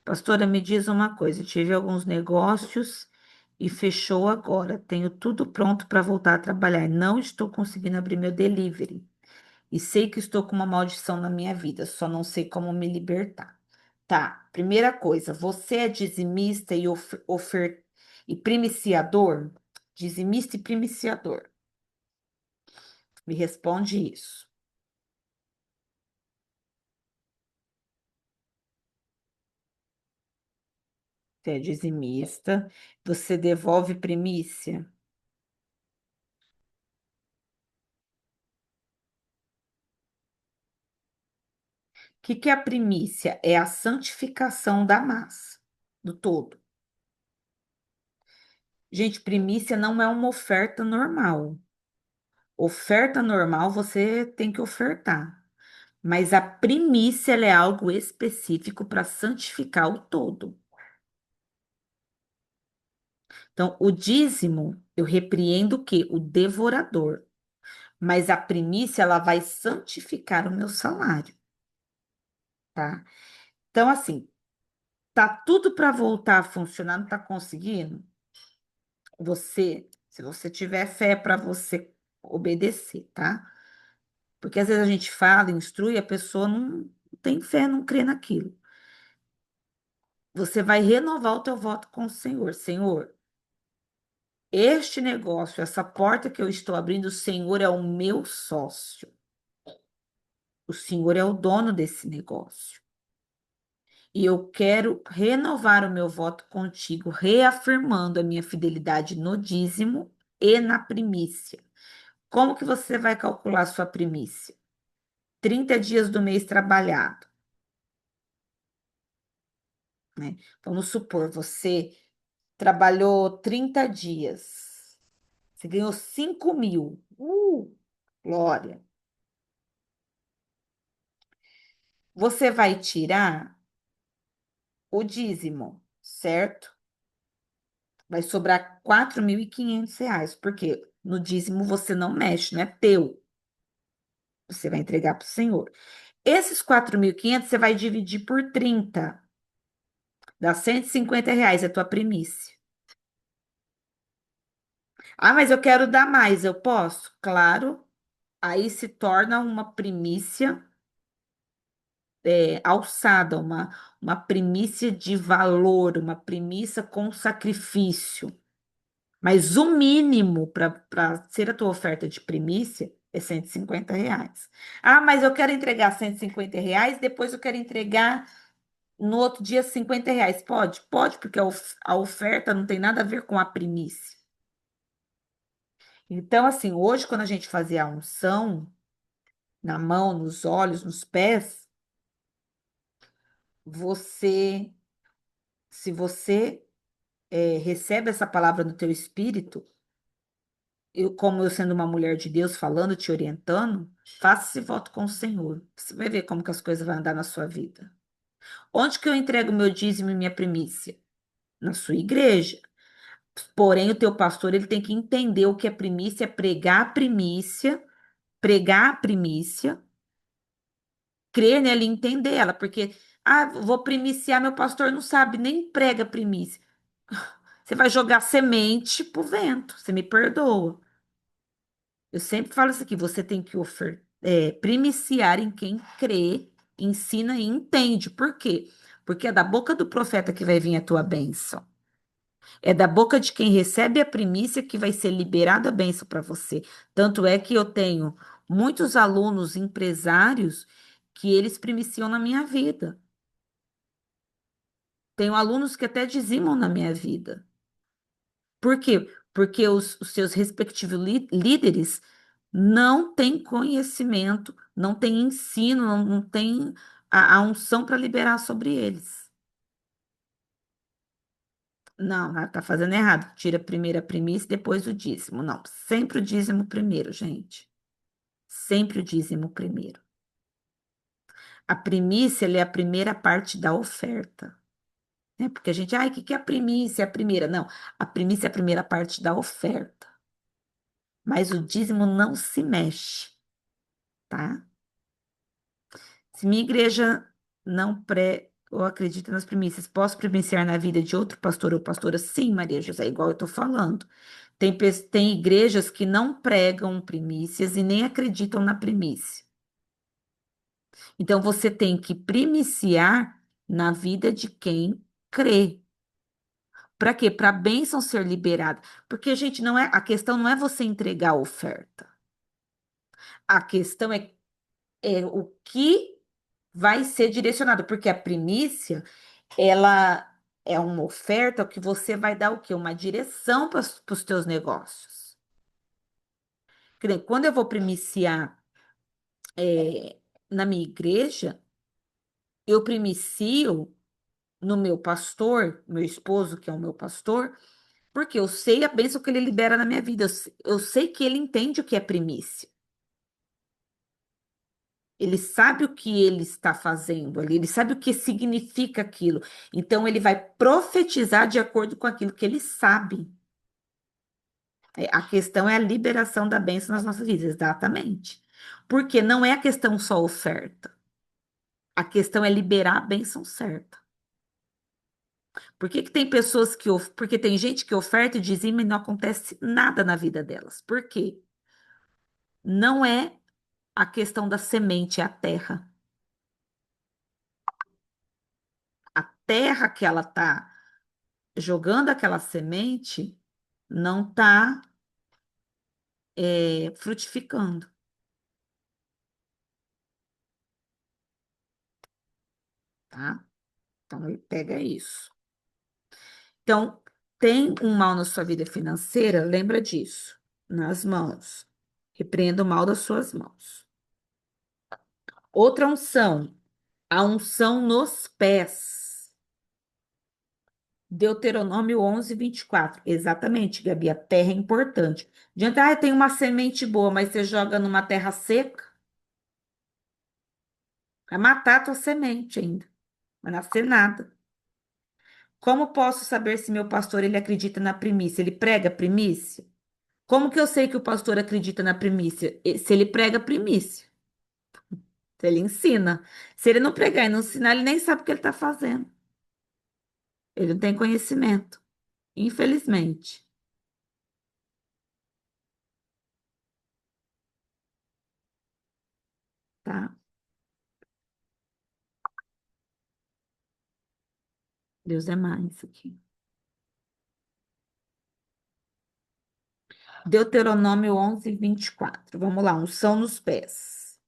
Pastora, me diz uma coisa: eu tive alguns negócios e fechou agora. Tenho tudo pronto para voltar a trabalhar. Não estou conseguindo abrir meu delivery. E sei que estou com uma maldição na minha vida, só não sei como me libertar. Tá, primeira coisa, você é dizimista e primiciador? Dizimista e primiciador. Me responde isso. Você é dizimista, você devolve primícia. que é a primícia? É a santificação da massa, do todo. Gente, primícia não é uma oferta normal. Oferta normal você tem que ofertar. Mas a primícia ela é algo específico para santificar o todo. Então, o dízimo, eu repreendo o quê? O devorador. Mas a primícia, ela vai santificar o meu salário, tá? Então, assim, tá tudo para voltar a funcionar, não tá conseguindo? Se você tiver fé para você obedecer, tá? Porque às vezes a gente fala, instrui, a pessoa não tem fé, não crê naquilo. Você vai renovar o teu voto com o Senhor. Senhor, este negócio, essa porta que eu estou abrindo, o Senhor é o meu sócio. O Senhor é o dono desse negócio. E eu quero renovar o meu voto contigo, reafirmando a minha fidelidade no dízimo e na primícia. Como que você vai calcular a sua primícia? 30 dias do mês trabalhado, né? Vamos supor, você trabalhou 30 dias, você ganhou 5.000. Glória! Você vai tirar o dízimo, certo? Vai sobrar R$ 4.500, porque no dízimo você não mexe, não é teu. Você vai entregar para o Senhor. Esses 4.500 você vai dividir por 30. Dá R$ 150, é a tua primícia. Ah, mas eu quero dar mais, eu posso? Claro. Aí se torna uma primícia alçada, uma primícia de valor, uma primícia com sacrifício. Mas o mínimo para ser a tua oferta de primícia é R$ 150. Ah, mas eu quero entregar R$ 150, depois eu quero entregar no outro dia R$ 50. Pode? Pode, porque a oferta não tem nada a ver com a primícia. Então, assim, hoje, quando a gente fazia a unção na mão, nos olhos, nos pés, você, se você recebe essa palavra no teu espírito, como eu sendo uma mulher de Deus falando, te orientando, faça esse voto com o Senhor. Você vai ver como que as coisas vão andar na sua vida. Onde que eu entrego meu dízimo e minha primícia? Na sua igreja. Porém, o teu pastor ele tem que entender o que é primícia, é pregar a primícia, crer nela e entender ela, porque vou primiciar, meu pastor não sabe, nem prega primícia. Você vai jogar semente pro vento, você me perdoa. Eu sempre falo isso aqui, você tem que primiciar em quem crê, ensina e entende. Por quê? Porque é da boca do profeta que vai vir a tua bênção. É da boca de quem recebe a primícia que vai ser liberada a bênção para você. Tanto é que eu tenho muitos alunos empresários que eles primiciam na minha vida. Tenho alunos que até dizimam na minha vida. Por quê? Porque os seus respectivos líderes não têm conhecimento, não têm ensino, não têm a unção para liberar sobre eles. Não, está fazendo errado. Tira primeiro a primícia, depois o dízimo. Não, sempre o dízimo primeiro, gente. Sempre o dízimo primeiro. A primícia, ela é a primeira parte da oferta, né? Porque a gente, o que que é a primícia? É a primeira. Não, a primícia é a primeira parte da oferta. Mas o dízimo não se mexe, tá? Se minha igreja não ou acredita nas primícias, posso primiciar na vida de outro pastor ou pastora? Sim, Maria José, igual eu estou falando. Tem igrejas que não pregam primícias e nem acreditam na primícia. Então, você tem que primiciar na vida de quem crê. Para quê? Para a bênção ser liberada. Porque, gente, a questão não é você entregar a oferta. A questão é o que vai ser direcionado, porque a primícia, ela é uma oferta que você vai dar o quê? Uma direção para os teus negócios. Quando eu vou primiciar na minha igreja, Eu primicio no meu pastor, meu esposo, que é o meu pastor, porque eu sei a bênção que ele libera na minha vida. Eu sei que ele entende o que é primícia. Ele sabe o que ele está fazendo ali, ele sabe o que significa aquilo. Então, ele vai profetizar de acordo com aquilo que ele sabe. A questão é a liberação da bênção nas nossas vidas, exatamente. Porque não é a questão só oferta. A questão é liberar a bênção certa. Por que que tem pessoas porque tem gente que oferta e dizima e não acontece nada na vida delas? Por quê? Não é a questão da semente, é a terra. A terra que ela está jogando aquela semente não está frutificando, tá? Então, ele pega isso. Então, tem um mal na sua vida financeira, lembra disso, nas mãos. Repreenda o mal das suas mãos. Outra unção, a unção nos pés. Deuteronômio 11:24. Exatamente, Gabi, a terra é importante. Adianta, tem uma semente boa, mas você joga numa terra seca, vai matar a tua semente ainda. Vai nascer nada. Como posso saber se meu pastor ele acredita na primícia? Ele prega primícia? Como que eu sei que o pastor acredita na primícia? Se ele prega primícia, se ele ensina. Se ele não pregar e não ensinar, ele nem sabe o que ele está fazendo. Ele não tem conhecimento, infelizmente, tá? Deus é mais aqui. Deuteronômio 11:24. Vamos lá, unção nos pés.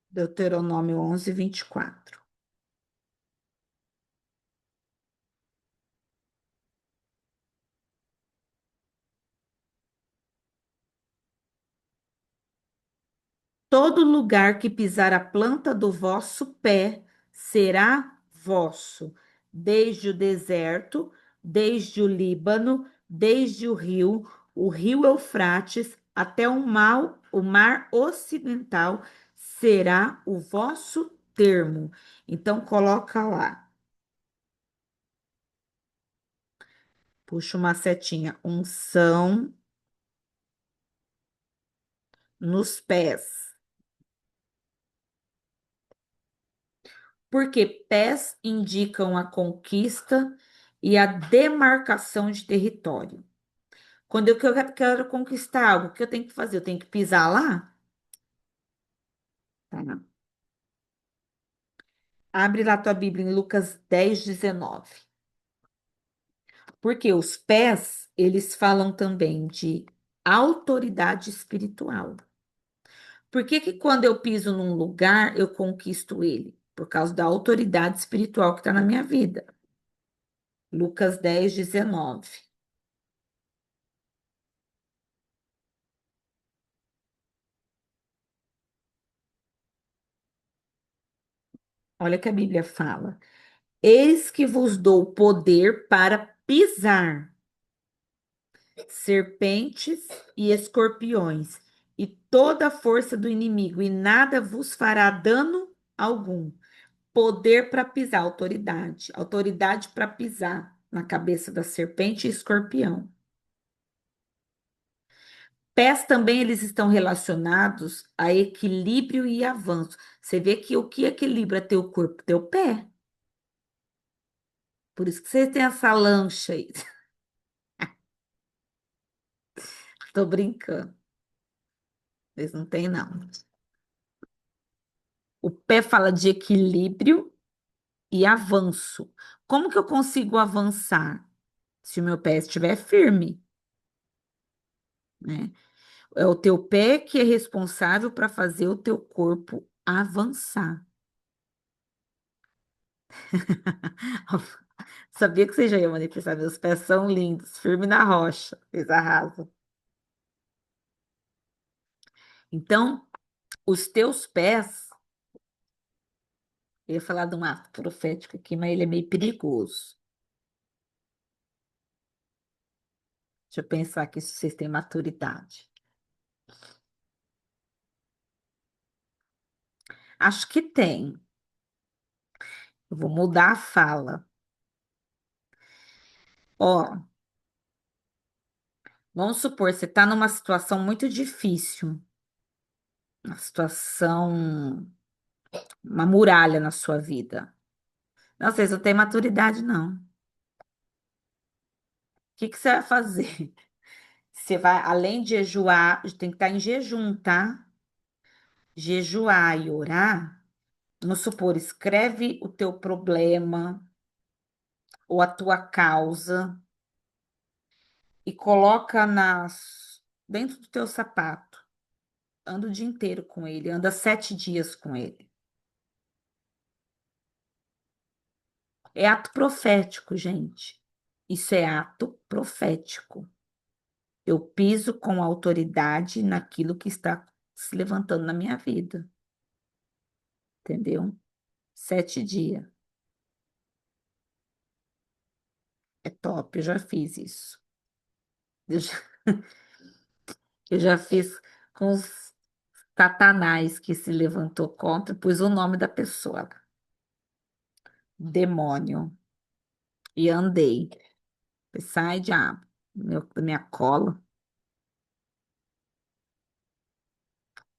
Deuteronômio 11:24. Todo lugar que pisar a planta do vosso pé será vosso, desde o deserto, desde o Líbano, desde o rio Eufrates, até o mar ocidental, será o vosso termo. Então, coloca lá, puxa uma setinha, unção nos pés. Porque pés indicam a conquista e a demarcação de território. Quando eu quero conquistar algo, o que eu tenho que fazer? Eu tenho que pisar lá? Tá. Abre lá tua Bíblia em Lucas 10:19. Porque os pés, eles falam também de autoridade espiritual. Por que que quando eu piso num lugar, eu conquisto ele? Por causa da autoridade espiritual que está na minha vida. Lucas 10:19. Olha o que a Bíblia fala. Eis que vos dou poder para pisar serpentes e escorpiões e toda a força do inimigo, e nada vos fará dano algum. Poder para pisar, autoridade. Autoridade para pisar na cabeça da serpente e escorpião. Pés também eles estão relacionados a equilíbrio e avanço. Você vê que o que equilibra teu corpo? Teu pé. Por isso que você tem essa lancha aí. Tô brincando. Eles não têm, não. O pé fala de equilíbrio e avanço. Como que eu consigo avançar? Se o meu pé estiver firme, né? É o teu pé que é responsável para fazer o teu corpo avançar. Sabia que você já ia manifestar. Meus pés são lindos, firme na rocha. Eles arrasam. Então, os teus pés, eu ia falar de um ato profético aqui, mas ele é meio perigoso. Deixa eu pensar aqui se vocês têm maturidade. Acho que tem. Eu vou mudar a fala. Ó, vamos supor, você está numa situação muito difícil, uma situação, uma muralha na sua vida. Não, vocês não têm maturidade, não. O que que você vai fazer? Você vai, além de jejuar, tem que estar em jejum, tá? Jejuar e orar. Vamos supor, escreve o teu problema ou a tua causa e coloca dentro do teu sapato. Anda o dia inteiro com ele, anda 7 dias com ele. É ato profético, gente. Isso é ato profético. Eu piso com autoridade naquilo que está se levantando na minha vida. Entendeu? 7 dias. É top, eu já fiz isso. Eu já, eu já fiz com os satanás que se levantou contra, pus o nome da pessoa lá. Demônio. E andei. Sai, diabo, da minha cola.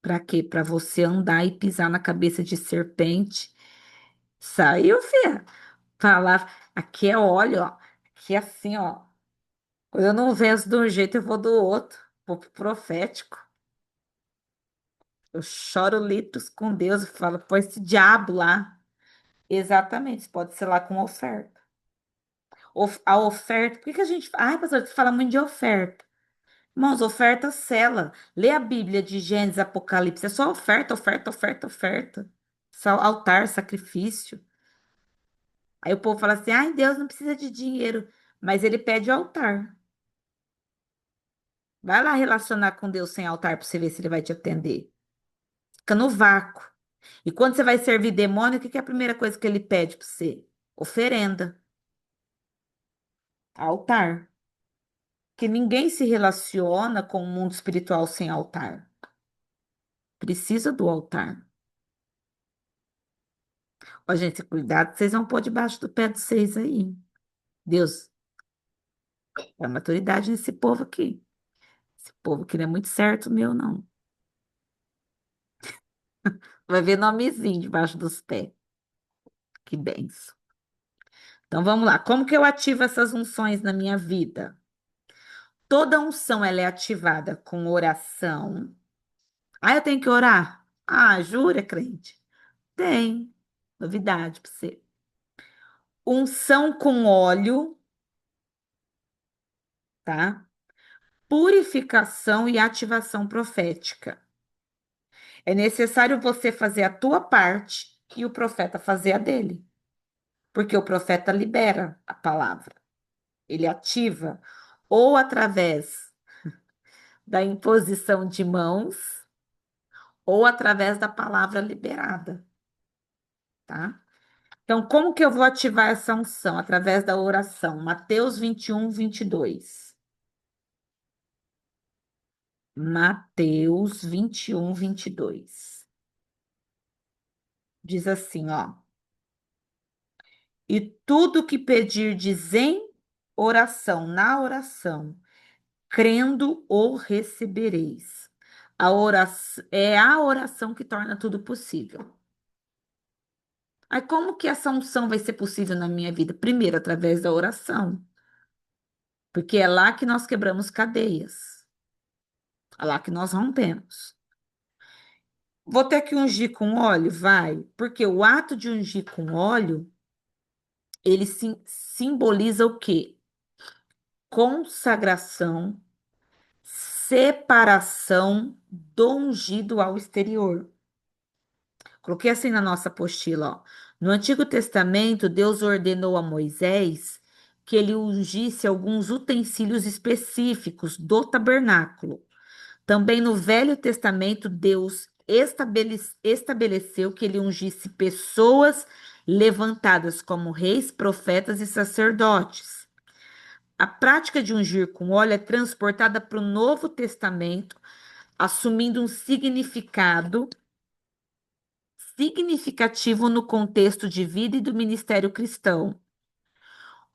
Para quê? Para você andar e pisar na cabeça de serpente. Saiu, filha. Falar, aqui é óleo, ó. Aqui é assim, ó. Quando eu não venço de um jeito, eu vou do outro. Vou pro profético. Eu choro litros com Deus e falo, põe esse diabo lá. Exatamente, pode ser lá com oferta. A oferta, por que que a gente. Ai, pastor, você fala muito de oferta. Irmãos, oferta sela. Lê a Bíblia de Gênesis, Apocalipse. É só oferta, oferta, oferta, oferta. Só altar, sacrifício. Aí o povo fala assim: ai, Deus não precisa de dinheiro. Mas ele pede altar. Vai lá relacionar com Deus sem altar para você ver se ele vai te atender. Fica no vácuo. E quando você vai servir demônio, o que que é a primeira coisa que ele pede para você? Oferenda, altar. Que ninguém se relaciona com o mundo espiritual sem altar. Precisa do altar. Ó, gente, cuidado, vocês vão pôr debaixo do pé de vocês aí. Deus, dá maturidade nesse povo aqui. Esse povo aqui não é muito certo, meu, não. Vai ver nomezinho debaixo dos pés. Que benção. Então vamos lá. Como que eu ativo essas unções na minha vida? Toda unção ela é ativada com oração. Ah, eu tenho que orar? Ah, jura, crente? Tem. Novidade para você. Unção com óleo, tá? Purificação e ativação profética. É necessário você fazer a tua parte e o profeta fazer a dele. Porque o profeta libera a palavra. Ele ativa ou através da imposição de mãos ou através da palavra liberada, tá? Então, como que eu vou ativar essa unção? Através da oração. Mateus 21, 22. Mateus 21, 22. Diz assim, ó. E tudo que pedirdes em oração, na oração, crendo ou recebereis. É a oração que torna tudo possível. Aí, como que essa unção vai ser possível na minha vida? Primeiro, através da oração, porque é lá que nós quebramos cadeias, é lá que nós rompemos. Vou ter que ungir com óleo? Vai, porque o ato de ungir com óleo, ele simboliza o quê? Consagração, separação do ungido ao exterior. Coloquei assim na nossa apostila, ó. No Antigo Testamento, Deus ordenou a Moisés que ele ungisse alguns utensílios específicos do tabernáculo. Também no Velho Testamento, Deus estabeleceu que ele ungisse pessoas levantadas como reis, profetas e sacerdotes. A prática de ungir com óleo é transportada para o Novo Testamento, assumindo um significativo no contexto de vida e do ministério cristão.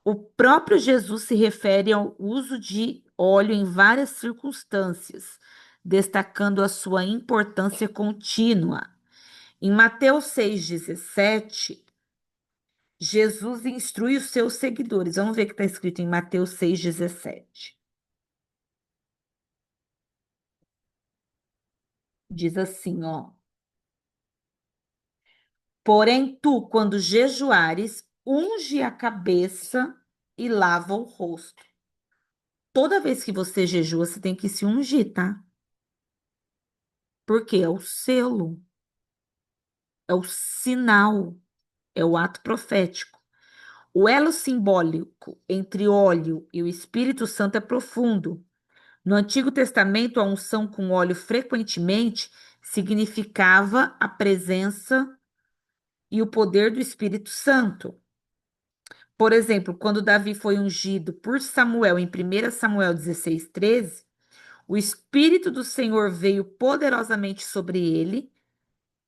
O próprio Jesus se refere ao uso de óleo em várias circunstâncias, destacando a sua importância contínua. Em Mateus 6,17, Jesus instrui os seus seguidores. Vamos ver o que está escrito em Mateus 6,17. Diz assim, ó. Porém, tu, quando jejuares, unge a cabeça e lava o rosto. Toda vez que você jejua, você tem que se ungir, tá? Porque é o selo, é o sinal, é o ato profético. O elo simbólico entre óleo e o Espírito Santo é profundo. No Antigo Testamento, a unção com óleo frequentemente significava a presença e o poder do Espírito Santo. Por exemplo, quando Davi foi ungido por Samuel em 1 Samuel 16:13, o Espírito do Senhor veio poderosamente sobre ele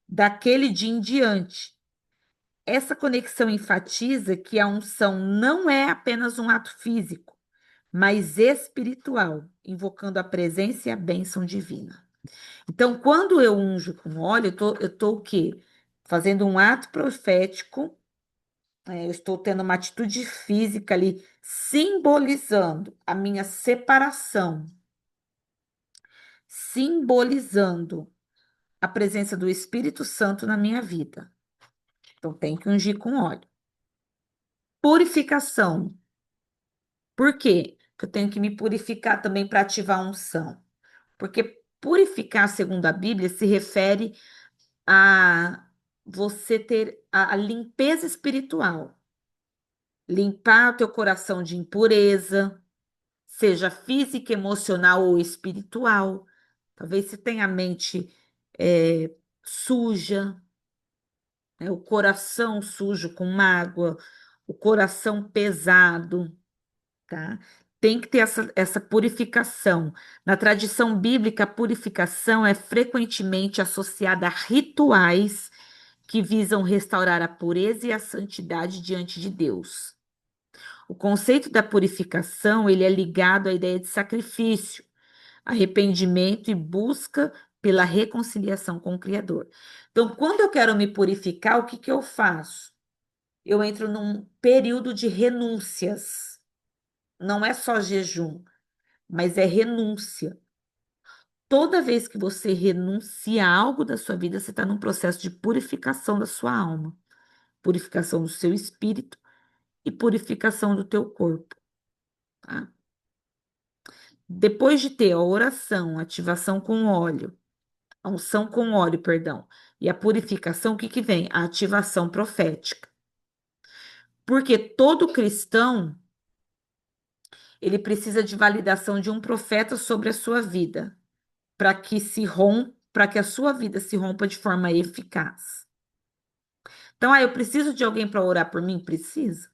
daquele dia em diante. Essa conexão enfatiza que a unção não é apenas um ato físico, mas espiritual, invocando a presença e a bênção divina. Então, quando eu unjo com óleo, eu tô o quê? Fazendo um ato profético, eu estou tendo uma atitude física ali, simbolizando a minha separação, simbolizando a presença do Espírito Santo na minha vida. Então, tem que ungir com óleo. Purificação. Por quê? Que eu tenho que me purificar também para ativar a unção. Porque purificar, segundo a Bíblia, se refere a você ter a limpeza espiritual. Limpar o teu coração de impureza, seja física, emocional ou espiritual. Talvez você tenha a mente suja, né? O coração sujo com mágoa, o coração pesado, tá? Tem que ter essa purificação. Na tradição bíblica, a purificação é frequentemente associada a rituais que visam restaurar a pureza e a santidade diante de Deus. O conceito da purificação, ele é ligado à ideia de sacrifício, arrependimento e busca pela reconciliação com o Criador. Então, quando eu quero me purificar, o que que eu faço? Eu entro num período de renúncias. Não é só jejum, mas é renúncia. Toda vez que você renuncia a algo da sua vida, você está num processo de purificação da sua alma, purificação do seu espírito e purificação do teu corpo, tá? Depois de ter a oração, a ativação com óleo, a unção com óleo, perdão, e a purificação, o que que vem? A ativação profética. Porque todo cristão, ele precisa de validação de um profeta sobre a sua vida, para que a sua vida se rompa de forma eficaz. Então, eu preciso de alguém para orar por mim? Precisa.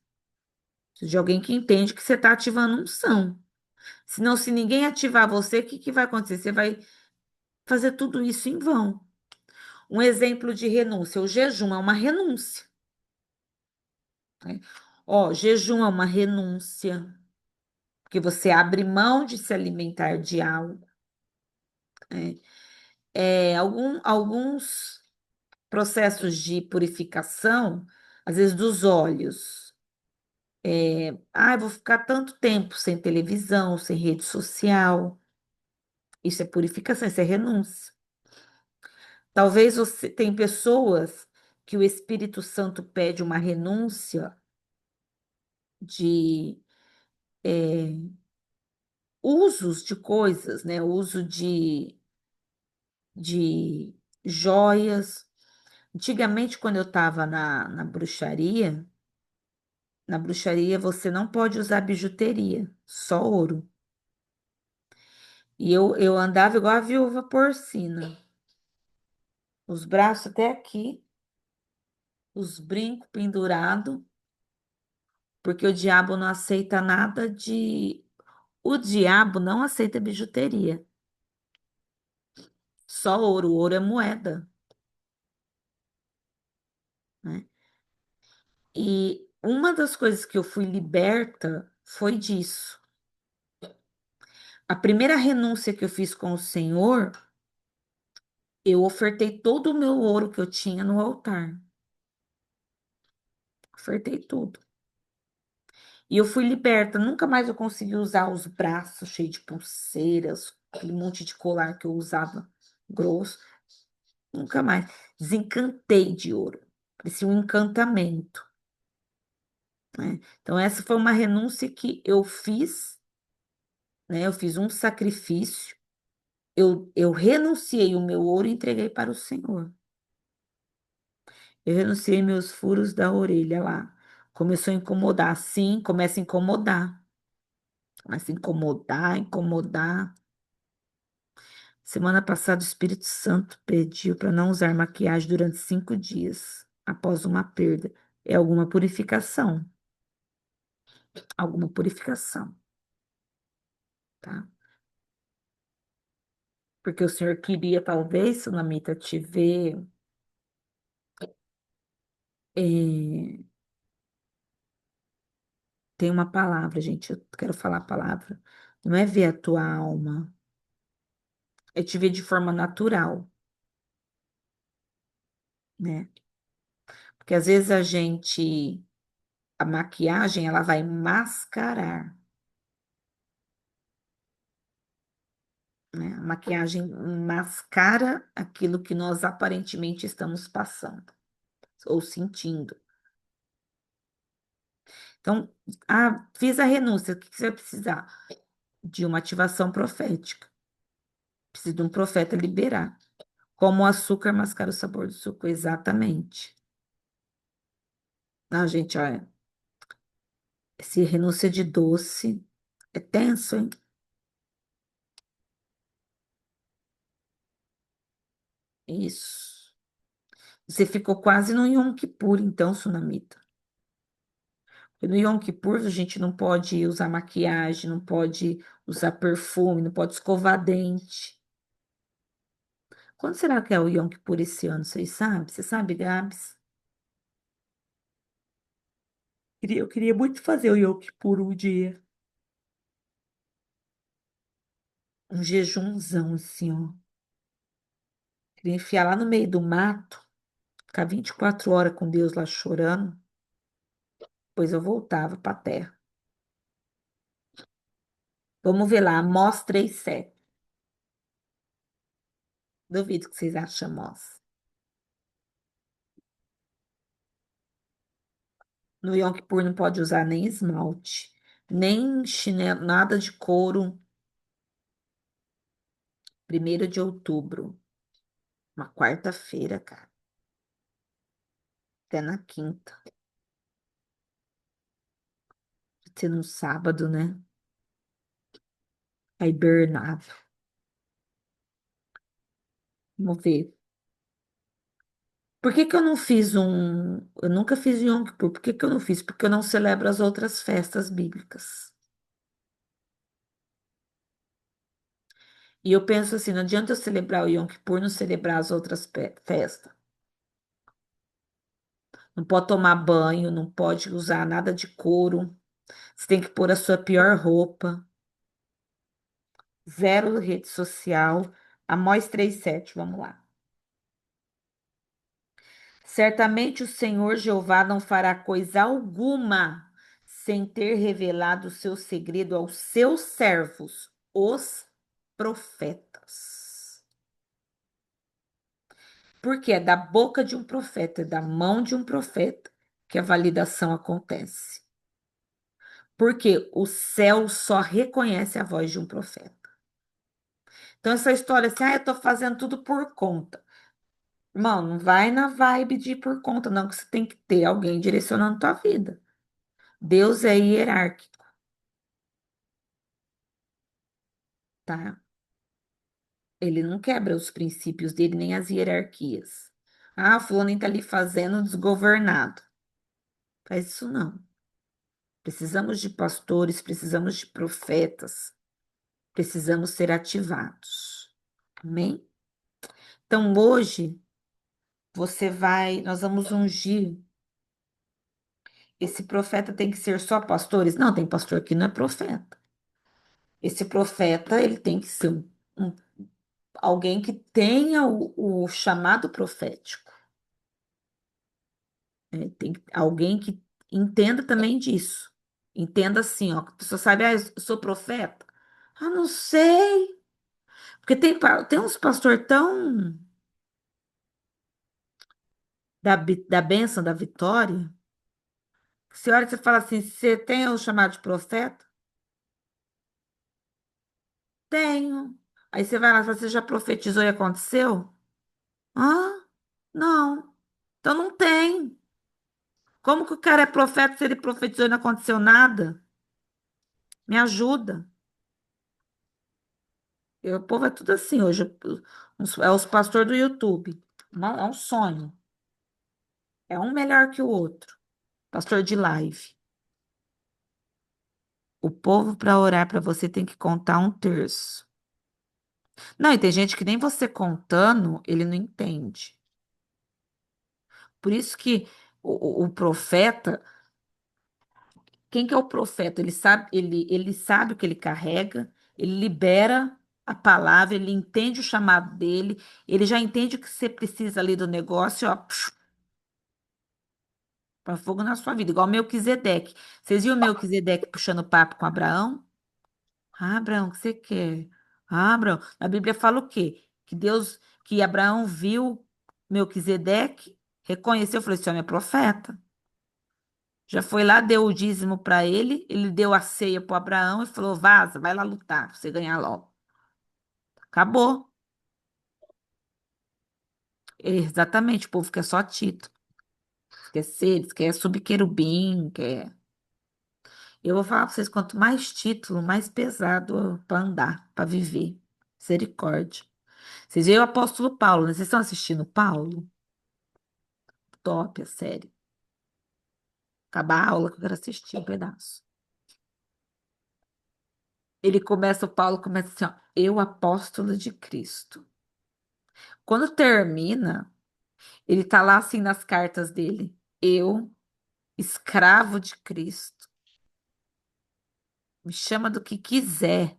Preciso de alguém que entende que você está ativando unção. Senão, se ninguém ativar você, o que que vai acontecer? Você vai fazer tudo isso em vão. Um exemplo de renúncia: o jejum é uma renúncia, né? Ó, jejum é uma renúncia, porque você abre mão de se alimentar de algo, né? Alguns processos de purificação, às vezes dos olhos. Eu vou ficar tanto tempo sem televisão, sem rede social. Isso é purificação, isso é renúncia. Talvez você tem pessoas que o Espírito Santo pede uma renúncia de usos de coisas, né? Uso de joias. Antigamente, quando eu estava na bruxaria você não pode usar bijuteria, só ouro. E eu andava igual a viúva porcina, os braços até aqui, os brincos pendurados, porque o diabo não aceita nada de. O diabo não aceita bijuteria, só ouro. Ouro é moeda, né? E uma das coisas que eu fui liberta foi disso. A primeira renúncia que eu fiz com o Senhor, eu ofertei todo o meu ouro que eu tinha no altar. Ofertei tudo. E eu fui liberta. Nunca mais eu consegui usar os braços cheios de pulseiras, aquele monte de colar que eu usava grosso. Nunca mais. Desencantei de ouro. Parecia um encantamento, né? Então, essa foi uma renúncia que eu fiz, né? Eu fiz um sacrifício. Eu renunciei o meu ouro e entreguei para o Senhor. Eu renunciei meus furos da orelha lá. Começou a incomodar. Sim, começa a incomodar. Começa a incomodar, incomodar. Semana passada, o Espírito Santo pediu para não usar maquiagem durante 5 dias após uma perda. É alguma purificação. Alguma purificação, tá? Porque o Senhor queria, talvez, Sunamita, te ver. eh, Tem uma palavra, gente. Eu quero falar a palavra. Não é ver a tua alma, é te ver de forma natural, né? Porque às vezes a maquiagem, ela vai mascarar, né? A maquiagem mascara aquilo que nós aparentemente estamos passando ou sentindo. Então, fiz a renúncia, o que que você vai precisar? De uma ativação profética. Precisa de um profeta liberar. Como o açúcar mascara o sabor do suco, exatamente. Não, gente, olha, esse renúncia de doce é tenso, hein? Isso. Você ficou quase no Yom Kippur, então, Sunamita. Porque no Yom Kippur a gente não pode usar maquiagem, não pode usar perfume, não pode escovar dente. Quando será que é o Yom Kippur esse ano? Vocês sabem? Você sabe, Gabs? Eu queria muito fazer o Yom Kippur um dia. Um jejumzão, assim, ó. Queria enfiar lá no meio do mato, ficar 24 horas com Deus lá chorando. Depois eu voltava para a terra. Vamos ver lá, Amós 3:7. Duvido que vocês acham Amós. No Yom Kippur não pode usar nem esmalte, nem chinelo, nada de couro. 1º de outubro, uma quarta-feira, cara. Até na quinta. Pode ser no sábado, né? Aí Bernardo. Vamos ver. Por que que eu não fiz um. Eu nunca fiz Yom Kippur. Por que que eu não fiz? Porque eu não celebro as outras festas bíblicas. E eu penso assim: não adianta eu celebrar o Yom Kippur, não celebrar as outras festas. Não pode tomar banho, não pode usar nada de couro. Você tem que pôr a sua pior roupa. Zero rede social. Amós 3:7, vamos lá. Certamente o Senhor Jeová não fará coisa alguma sem ter revelado o seu segredo aos seus servos, os profetas. Porque é da boca de um profeta, é da mão de um profeta que a validação acontece. Porque o céu só reconhece a voz de um profeta. Então, essa história assim, eu tô fazendo tudo por conta. Irmão, não vai na vibe de ir por conta, não, que você tem que ter alguém direcionando tua vida. Deus é hierárquico, tá? Ele não quebra os princípios dele nem as hierarquias. Ah, fulano está ali fazendo desgovernado. Faz isso não. Precisamos de pastores, precisamos de profetas, precisamos ser ativados. Amém? Então hoje nós vamos ungir. Esse profeta tem que ser só pastores? Não, tem pastor que não é profeta. Esse profeta, ele tem que ser um- alguém que tenha o chamado profético. Né? Tem alguém que entenda também disso. Entenda assim, ó, que a pessoa sabe, ah, eu sou profeta? Ah, não sei. Porque tem uns pastor tão da bênção, da vitória, que você olha e você fala assim, você tem o chamado de profeta? Tenho. Aí você vai lá e fala, você já profetizou e aconteceu? Ah, não. Então não tem. Como que o cara é profeta se ele profetizou e não aconteceu nada? Me ajuda. O povo é tudo assim hoje. É os pastores do YouTube. É um sonho. É um melhor que o outro. Pastor de live. O povo, para orar para você, tem que contar um terço. Não, e tem gente que nem você contando, ele não entende. Por isso que o profeta, quem que é o profeta? Ele sabe o que ele carrega, ele libera a palavra, ele entende o chamado dele, ele já entende o que você precisa ali do negócio, ó, para fogo na sua vida, igual Melquisedeque. Vocês viram o Melquisedeque puxando papo com Abraão? Ah, Abraão, o que você quer? Ah, Abraão, a Bíblia fala o quê? Que Abraão viu Melquisedeque, reconheceu, falou: esse homem é profeta. Já foi lá, deu o dízimo para ele deu a ceia para Abraão e falou: vaza, vai lá lutar, pra você ganhar logo. Acabou. Exatamente, o povo quer só título, quer ser, quer subquerubim, quer. Eu vou falar para vocês: quanto mais título, mais pesado para andar, para viver. Misericórdia. Vocês veem o apóstolo Paulo, né? Vocês estão assistindo Paulo? Top, a série. Acabar a aula que eu quero assistir um pedaço. O Paulo começa assim, ó, eu apóstolo de Cristo. Quando termina, ele tá lá assim nas cartas dele, eu, escravo de Cristo, me chama do que quiser,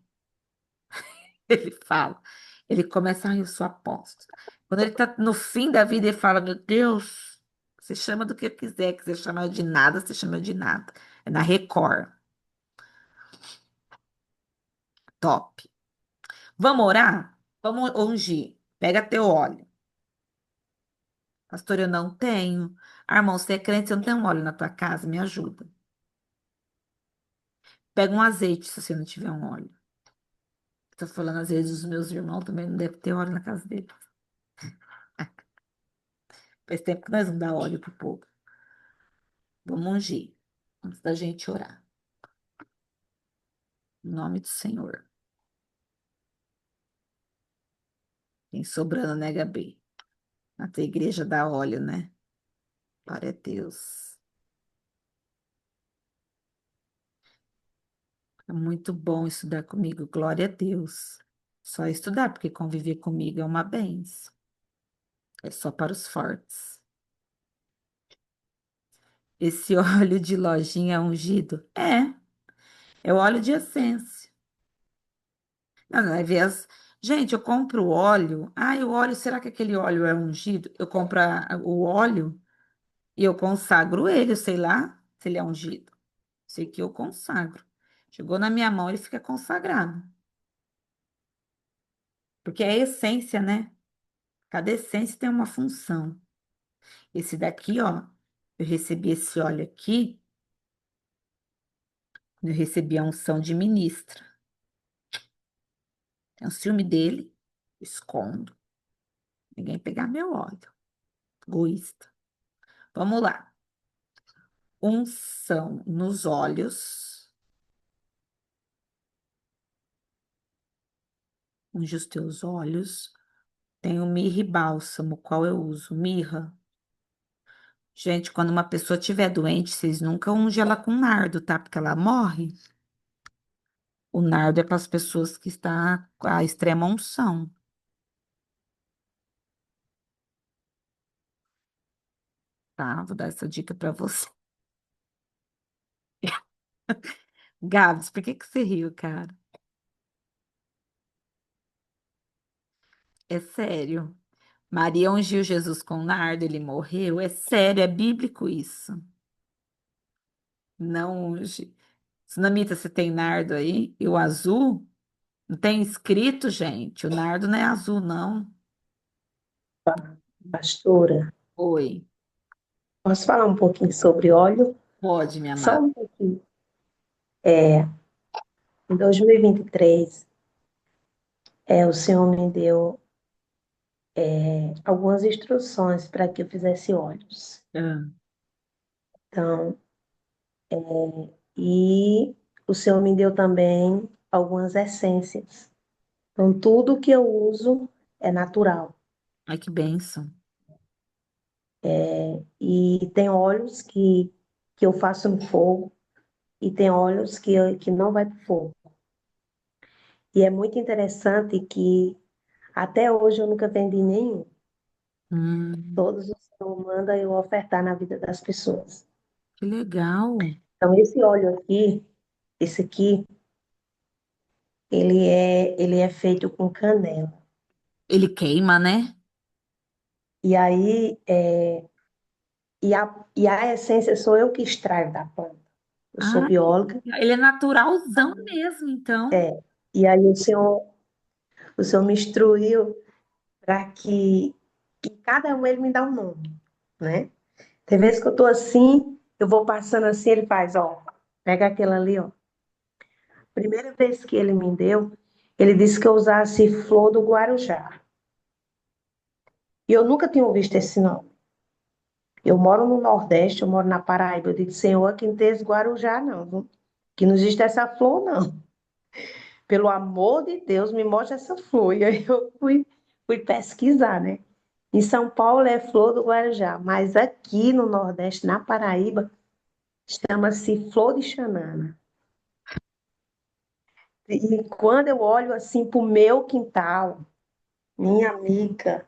ele fala. Ele começa, eu sou apóstolo. Quando ele tá no fim da vida, ele fala, meu Deus, você chama do que quiser chamar eu de nada, você chama eu de nada. É na Record. Top. Vamos orar? Vamos ungir. Pega teu óleo. Pastor, eu não tenho. Ah, irmão, você é crente, você não tem um óleo na tua casa? Me ajuda. Pega um azeite se você não tiver um óleo. Estou falando, às vezes, os meus irmãos também não devem ter óleo na casa deles. Faz tempo que nós não dá óleo pro povo. Vamos ungir, antes da gente orar. Em nome do Senhor. Tem sobrando, né, Gabi? Na tua igreja dá óleo, né? Glória a Deus. É muito bom estudar comigo. Glória a Deus. Só estudar, porque conviver comigo é uma benção. É só para os fortes. Esse óleo de lojinha ungido? É o óleo de essência. Não, não, vai ver Gente, eu compro óleo. Ah, o óleo, será que aquele óleo é ungido? Eu compro o óleo e eu consagro ele, eu sei lá se ele é ungido. Sei que eu consagro. Chegou na minha mão, ele fica consagrado. Porque é a essência, né? Cada essência tem uma função. Esse daqui, ó, eu recebi esse óleo aqui, eu recebi a unção de ministra. Tem um ciúme dele, escondo. Ninguém pegar meu óleo. Egoísta. Vamos lá. Unção nos olhos, unge os teus olhos. Tenho mirra e bálsamo, qual eu uso? Mirra. Gente, quando uma pessoa estiver doente, vocês nunca ungem ela com nardo, tá? Porque ela morre. O nardo é para as pessoas que estão com a extrema unção, tá? Vou dar essa dica para você. Gabs, por que que você riu, cara? É sério. Maria ungiu Jesus com nardo, ele morreu. É sério, é bíblico isso. Não unge. Sunamita, você tem nardo aí? E o azul? Não tem escrito, gente. O nardo não é azul, não. Pastora, Oi, posso falar um pouquinho sobre óleo? pode, minha Só amada. um pouquinho. Em 2023, o Senhor me deu algumas instruções para que eu fizesse óleos. Ah, Então, e o Senhor me deu também algumas essências. Então, tudo que eu uso é natural. ai, que bênção. E tem óleos que eu faço no fogo e tem óleos que não vai para o fogo. E é muito interessante que até hoje eu nunca vendi nenhum. Hum, Todos os que eu mando eu ofertar na vida das pessoas. que legal. Então, esse óleo aqui, esse aqui, ele é feito com canela. Ele queima, né? E aí, a essência sou eu que extraio da planta. Eu sou Ah, bióloga, ele é naturalzão mesmo, então. e aí o senhor me instruiu para que cada um ele me dá um nome, né? Tem vezes que eu tô assim, eu vou passando assim, ele faz, ó, pega aquele ali, ó. Primeira vez que ele me deu, ele disse que eu usasse flor do Guarujá. E eu nunca tinha visto esse nome. Eu moro no Nordeste, eu moro na Paraíba. Eu disse, Senhor, aqui não tem esse Guarujá, não. Viu? Que não existe essa flor, não. Pelo amor de Deus, me mostra essa flor. E aí eu fui pesquisar, né? Em São Paulo é flor do Guarujá, mas aqui no Nordeste, na Paraíba, chama-se flor de xanana. E quando eu olho assim para o meu quintal, minha amiga,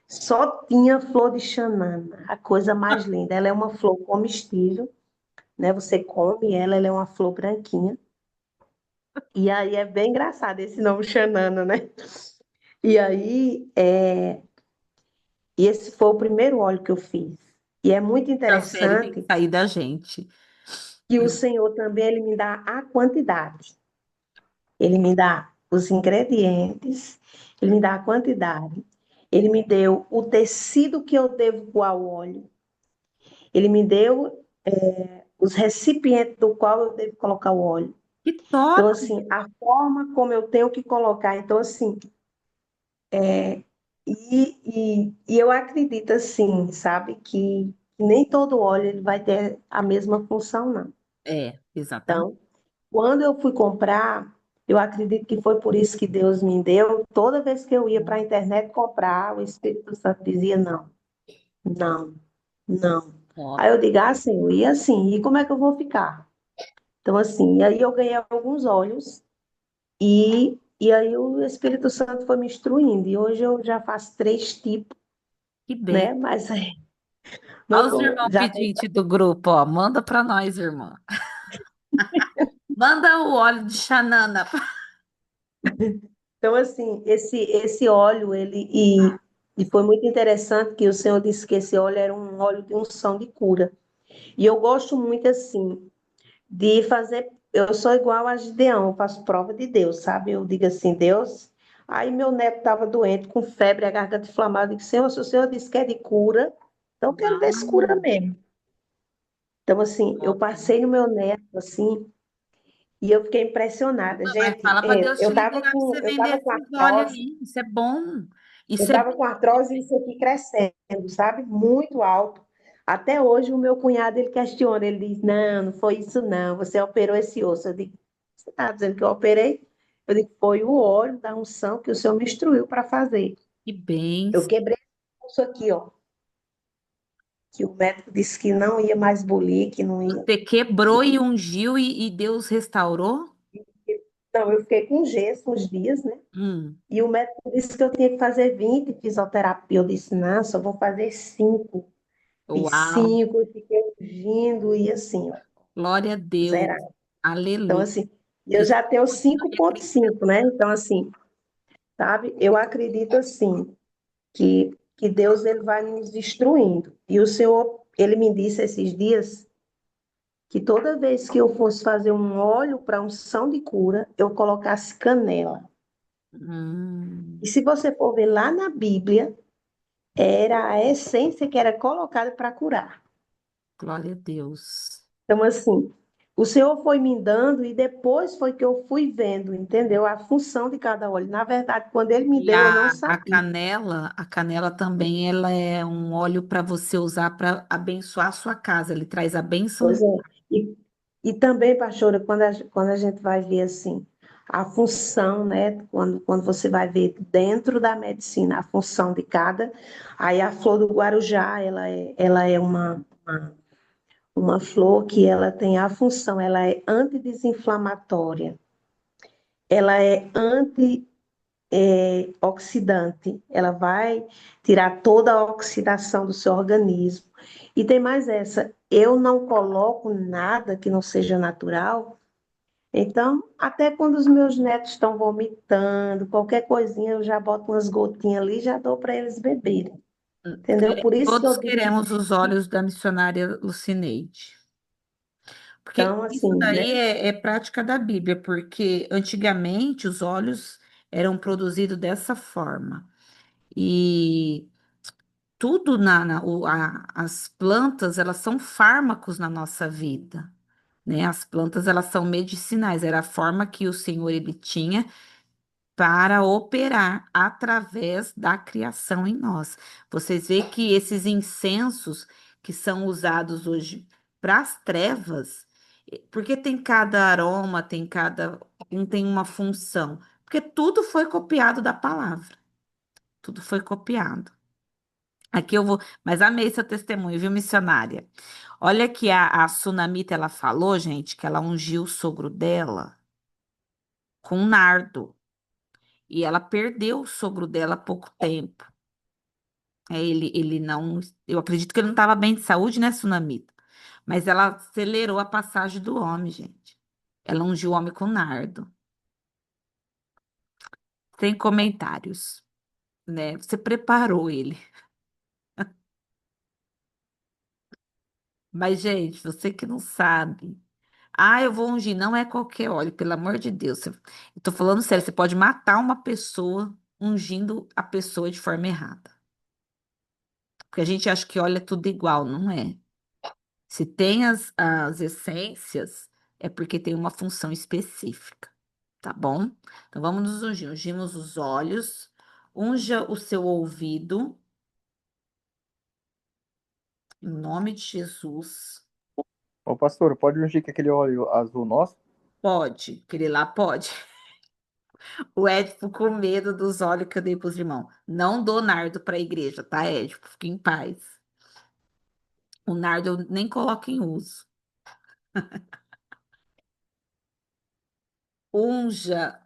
só tinha flor de xanana, a coisa mais linda. Ela é uma flor comestível, né? Você come ela, ela é uma flor branquinha. E aí é bem engraçado esse nome xanana, né? E aí, e esse foi o primeiro óleo que eu fiz. E é muito A série tem que interessante sair da gente. que o Senhor também ele me dá a quantidade. Ele me dá os ingredientes, ele me dá a quantidade. Ele me deu o tecido que eu devo coar o óleo. Ele me deu os recipientes do qual eu devo colocar o óleo. Que Então, top! assim, a forma como eu tenho que colocar. Então, assim, e eu acredito, assim, sabe, que nem todo óleo ele vai ter a mesma função, não. É, exatamente. Então, quando eu fui comprar, eu acredito que foi por isso que Deus me deu. Toda vez que eu ia para a internet comprar, o Espírito Santo dizia não, não, não. Ó, Aí eu digo, ah, Senhor, e assim, e como é que eu vou ficar? Então, assim, e aí eu ganhei alguns óleos e aí o Espírito Santo foi me instruindo. E hoje eu já faço 3 tipos, que bem. né? Mas Olha os irmãos já tem. pedintes do grupo, ó. Manda para nós, irmã. Manda o óleo de xanana. Então, assim, esse óleo, e foi muito interessante que o Senhor disse que esse óleo era um óleo de unção de cura. E eu gosto muito, assim, de fazer. Eu sou igual a Gideão, eu faço prova de Deus, sabe? Eu digo assim, Deus. Aí meu neto estava doente, com febre, a garganta inflamada. Eu disse, Senhor, se o Senhor disse que é de cura, então eu quero ver se cura Uau, mesmo. Então, assim, eu top. passei no meu neto, assim, e eu fiquei impressionada. Mas Gente, fala para Deus eu te estava liberar para com, você eu vender tava com esses óleos artrose. aí. Isso é bom. Eu Isso é estava bom. com artrose e isso aqui crescendo, sabe? Muito alto. Até hoje o meu cunhado ele questiona, ele diz: "Não, não foi isso não, você operou esse osso". Eu digo: "Você está dizendo que eu operei?" Eu digo, foi o óleo da unção que o Senhor me instruiu para fazer. Que Eu bênção. quebrei isso aqui, ó, que o médico disse que não ia mais bulir, que não ia. Você quebrou e ungiu e Deus restaurou? Então, eu fiquei com gesso uns dias, né? Hum, E o médico disse que eu tinha que fazer 20 fisioterapia. Eu disse, não, só vou fazer 5. Fiz uau, 5 e fiquei ungindo e assim, ó, glória a Deus. zerado. Então, Aleluia. assim, eu já tenho 5,5, né? Então, assim, sabe? Eu acredito, assim, que Deus ele vai nos instruindo. E o Senhor, ele me disse esses dias que toda vez que eu fosse fazer um óleo para unção de cura, eu colocasse canela. E Hum, se você for ver lá na Bíblia, era a essência que era colocada para curar. glória a Deus. Então, assim, o Senhor foi me dando e depois foi que eu fui vendo, entendeu? A função de cada óleo. Na verdade, quando ele me E deu, eu não sabia. a canela também, ela é um óleo para você usar para abençoar a sua casa. Ele traz a bênção. Pois é. E também, pastora, quando a gente vai ver assim, a função, né? Quando você vai ver dentro da medicina a função de cada, aí a flor do Guarujá, ela é uma flor que ela tem a função, ela é antidesinflamatória, ela é antioxidante, ela vai tirar toda a oxidação do seu organismo. E tem mais essa, eu não coloco nada que não seja natural. Então, até quando os meus netos estão vomitando, qualquer coisinha, eu já boto umas gotinhas ali e já dou para eles beberem. Entendeu? Por isso que Todos eu digo, queremos os olhos da missionária Lucineide. Porque então, isso assim, né? daí é prática da Bíblia, porque antigamente os óleos eram produzidos dessa forma. E tudo as plantas, elas são fármacos na nossa vida, né? As plantas, elas são medicinais, era a forma que o Senhor ele tinha para operar através da criação em nós. Vocês veem que esses incensos que são usados hoje para as trevas, porque tem cada aroma, um tem uma função, porque tudo foi copiado da palavra, tudo foi copiado. Aqui eu vou, mas amei seu testemunho, viu, missionária? Olha que a Sunamita, ela falou, gente, que ela ungiu o sogro dela com nardo. E ela perdeu o sogro dela há pouco tempo. Ele não, eu acredito que ele não estava bem de saúde, né, Sunamita? Mas ela acelerou a passagem do homem, gente. Ela ungiu o homem com nardo. Sem comentários, né? Você preparou ele. Mas, gente, você que não sabe. Ah, eu vou ungir. Não é qualquer óleo, pelo amor de Deus. Eu tô falando sério, você pode matar uma pessoa ungindo a pessoa de forma errada. Porque a gente acha que óleo é tudo igual, não é? Se tem as essências, é porque tem uma função específica, tá bom? Então vamos nos ungir. Ungimos os olhos, unja o seu ouvido, em nome de Jesus. Ô, pastor, pode ungir com aquele óleo azul nosso? Pode, aquele lá pode. O Édipo com medo dos olhos que eu dei para os irmãos. Não dou nardo para a igreja, tá, Édipo? Fique em paz. O nardo eu nem coloco em uso. Unja,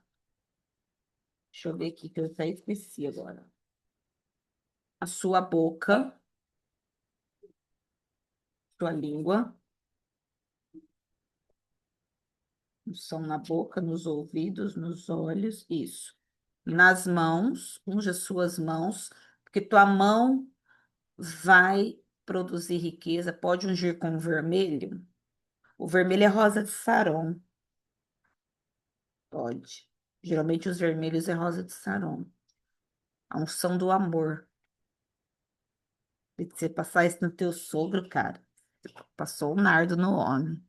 deixa eu ver aqui que eu até esqueci agora. A sua boca, sua língua. Unção na boca, nos ouvidos, nos olhos, isso. Nas mãos, unja suas mãos, porque tua mão vai produzir riqueza. Pode ungir com vermelho. O vermelho é rosa de Saron. Pode. Geralmente os vermelhos é rosa de Saron. A unção do amor. Se você passar isso no teu sogro, cara, você passou o nardo no homem.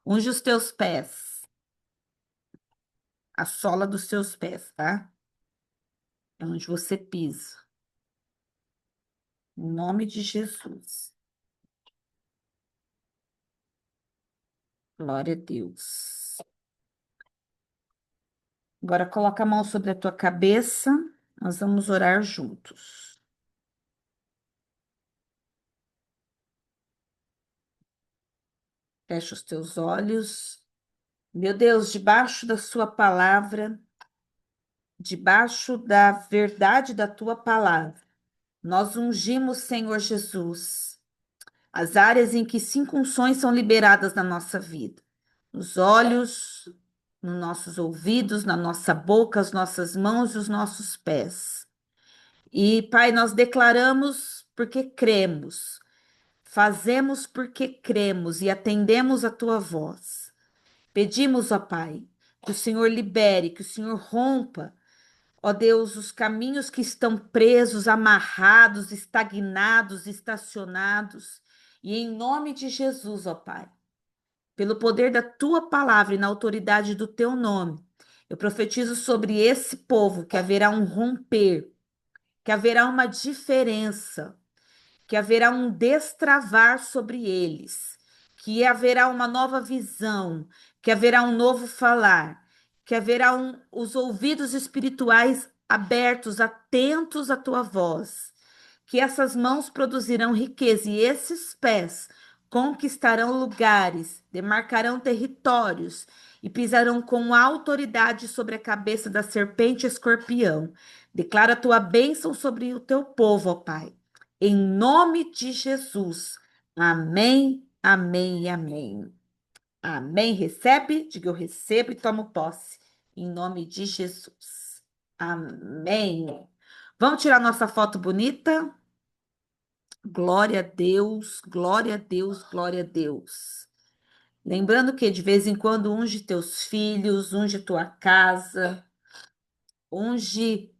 Unge os teus pés, a sola dos seus pés, tá? É onde você pisa. Em nome de Jesus. Glória a Deus. Agora coloca a mão sobre a tua cabeça. Nós vamos orar juntos. Fecha os teus olhos. Meu Deus, debaixo da sua palavra, debaixo da verdade da tua palavra, nós ungimos, Senhor Jesus, as áreas em que 5 unções são liberadas na nossa vida. Nos olhos, nos nossos ouvidos, na nossa boca, as nossas mãos e os nossos pés. E, Pai, nós declaramos porque cremos, fazemos porque cremos e atendemos a tua voz. Pedimos, ó Pai, que o Senhor libere, que o Senhor rompa, ó Deus, os caminhos que estão presos, amarrados, estagnados, estacionados. E em nome de Jesus, ó Pai, pelo poder da tua palavra e na autoridade do teu nome, eu profetizo sobre esse povo que haverá um romper, que haverá uma diferença, que haverá um destravar sobre eles, que haverá uma nova visão, que haverá um novo falar, que haverá os ouvidos espirituais abertos, atentos à tua voz, que essas mãos produzirão riqueza e esses pés conquistarão lugares, demarcarão territórios e pisarão com autoridade sobre a cabeça da serpente e escorpião. Declara a tua bênção sobre o teu povo, ó Pai. Em nome de Jesus. Amém, amém e amém. Amém. Recebe, diga eu recebo e tomo posse. Em nome de Jesus. Amém. Vamos tirar nossa foto bonita? Glória a Deus, glória a Deus, glória a Deus. Lembrando que de vez em quando unge teus filhos, unge tua casa, unge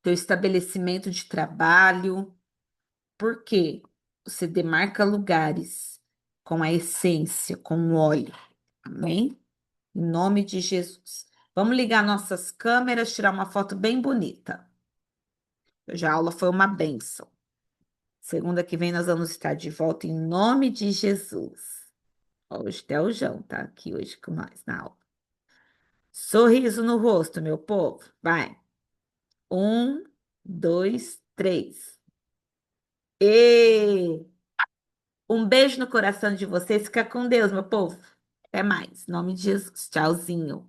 teu estabelecimento de trabalho. Por quê? Você demarca lugares com a essência, com o óleo. Amém? Em nome de Jesus. Vamos ligar nossas câmeras, tirar uma foto bem bonita. Hoje a aula foi uma bênção. Segunda que vem nós vamos estar de volta em nome de Jesus. Hoje até o João tá aqui hoje com nós na aula. Sorriso no rosto, meu povo. Vai. 1, 2, 3. E um beijo no coração de vocês. Fica com Deus, meu povo. Até mais. Em nome de Jesus. Tchauzinho.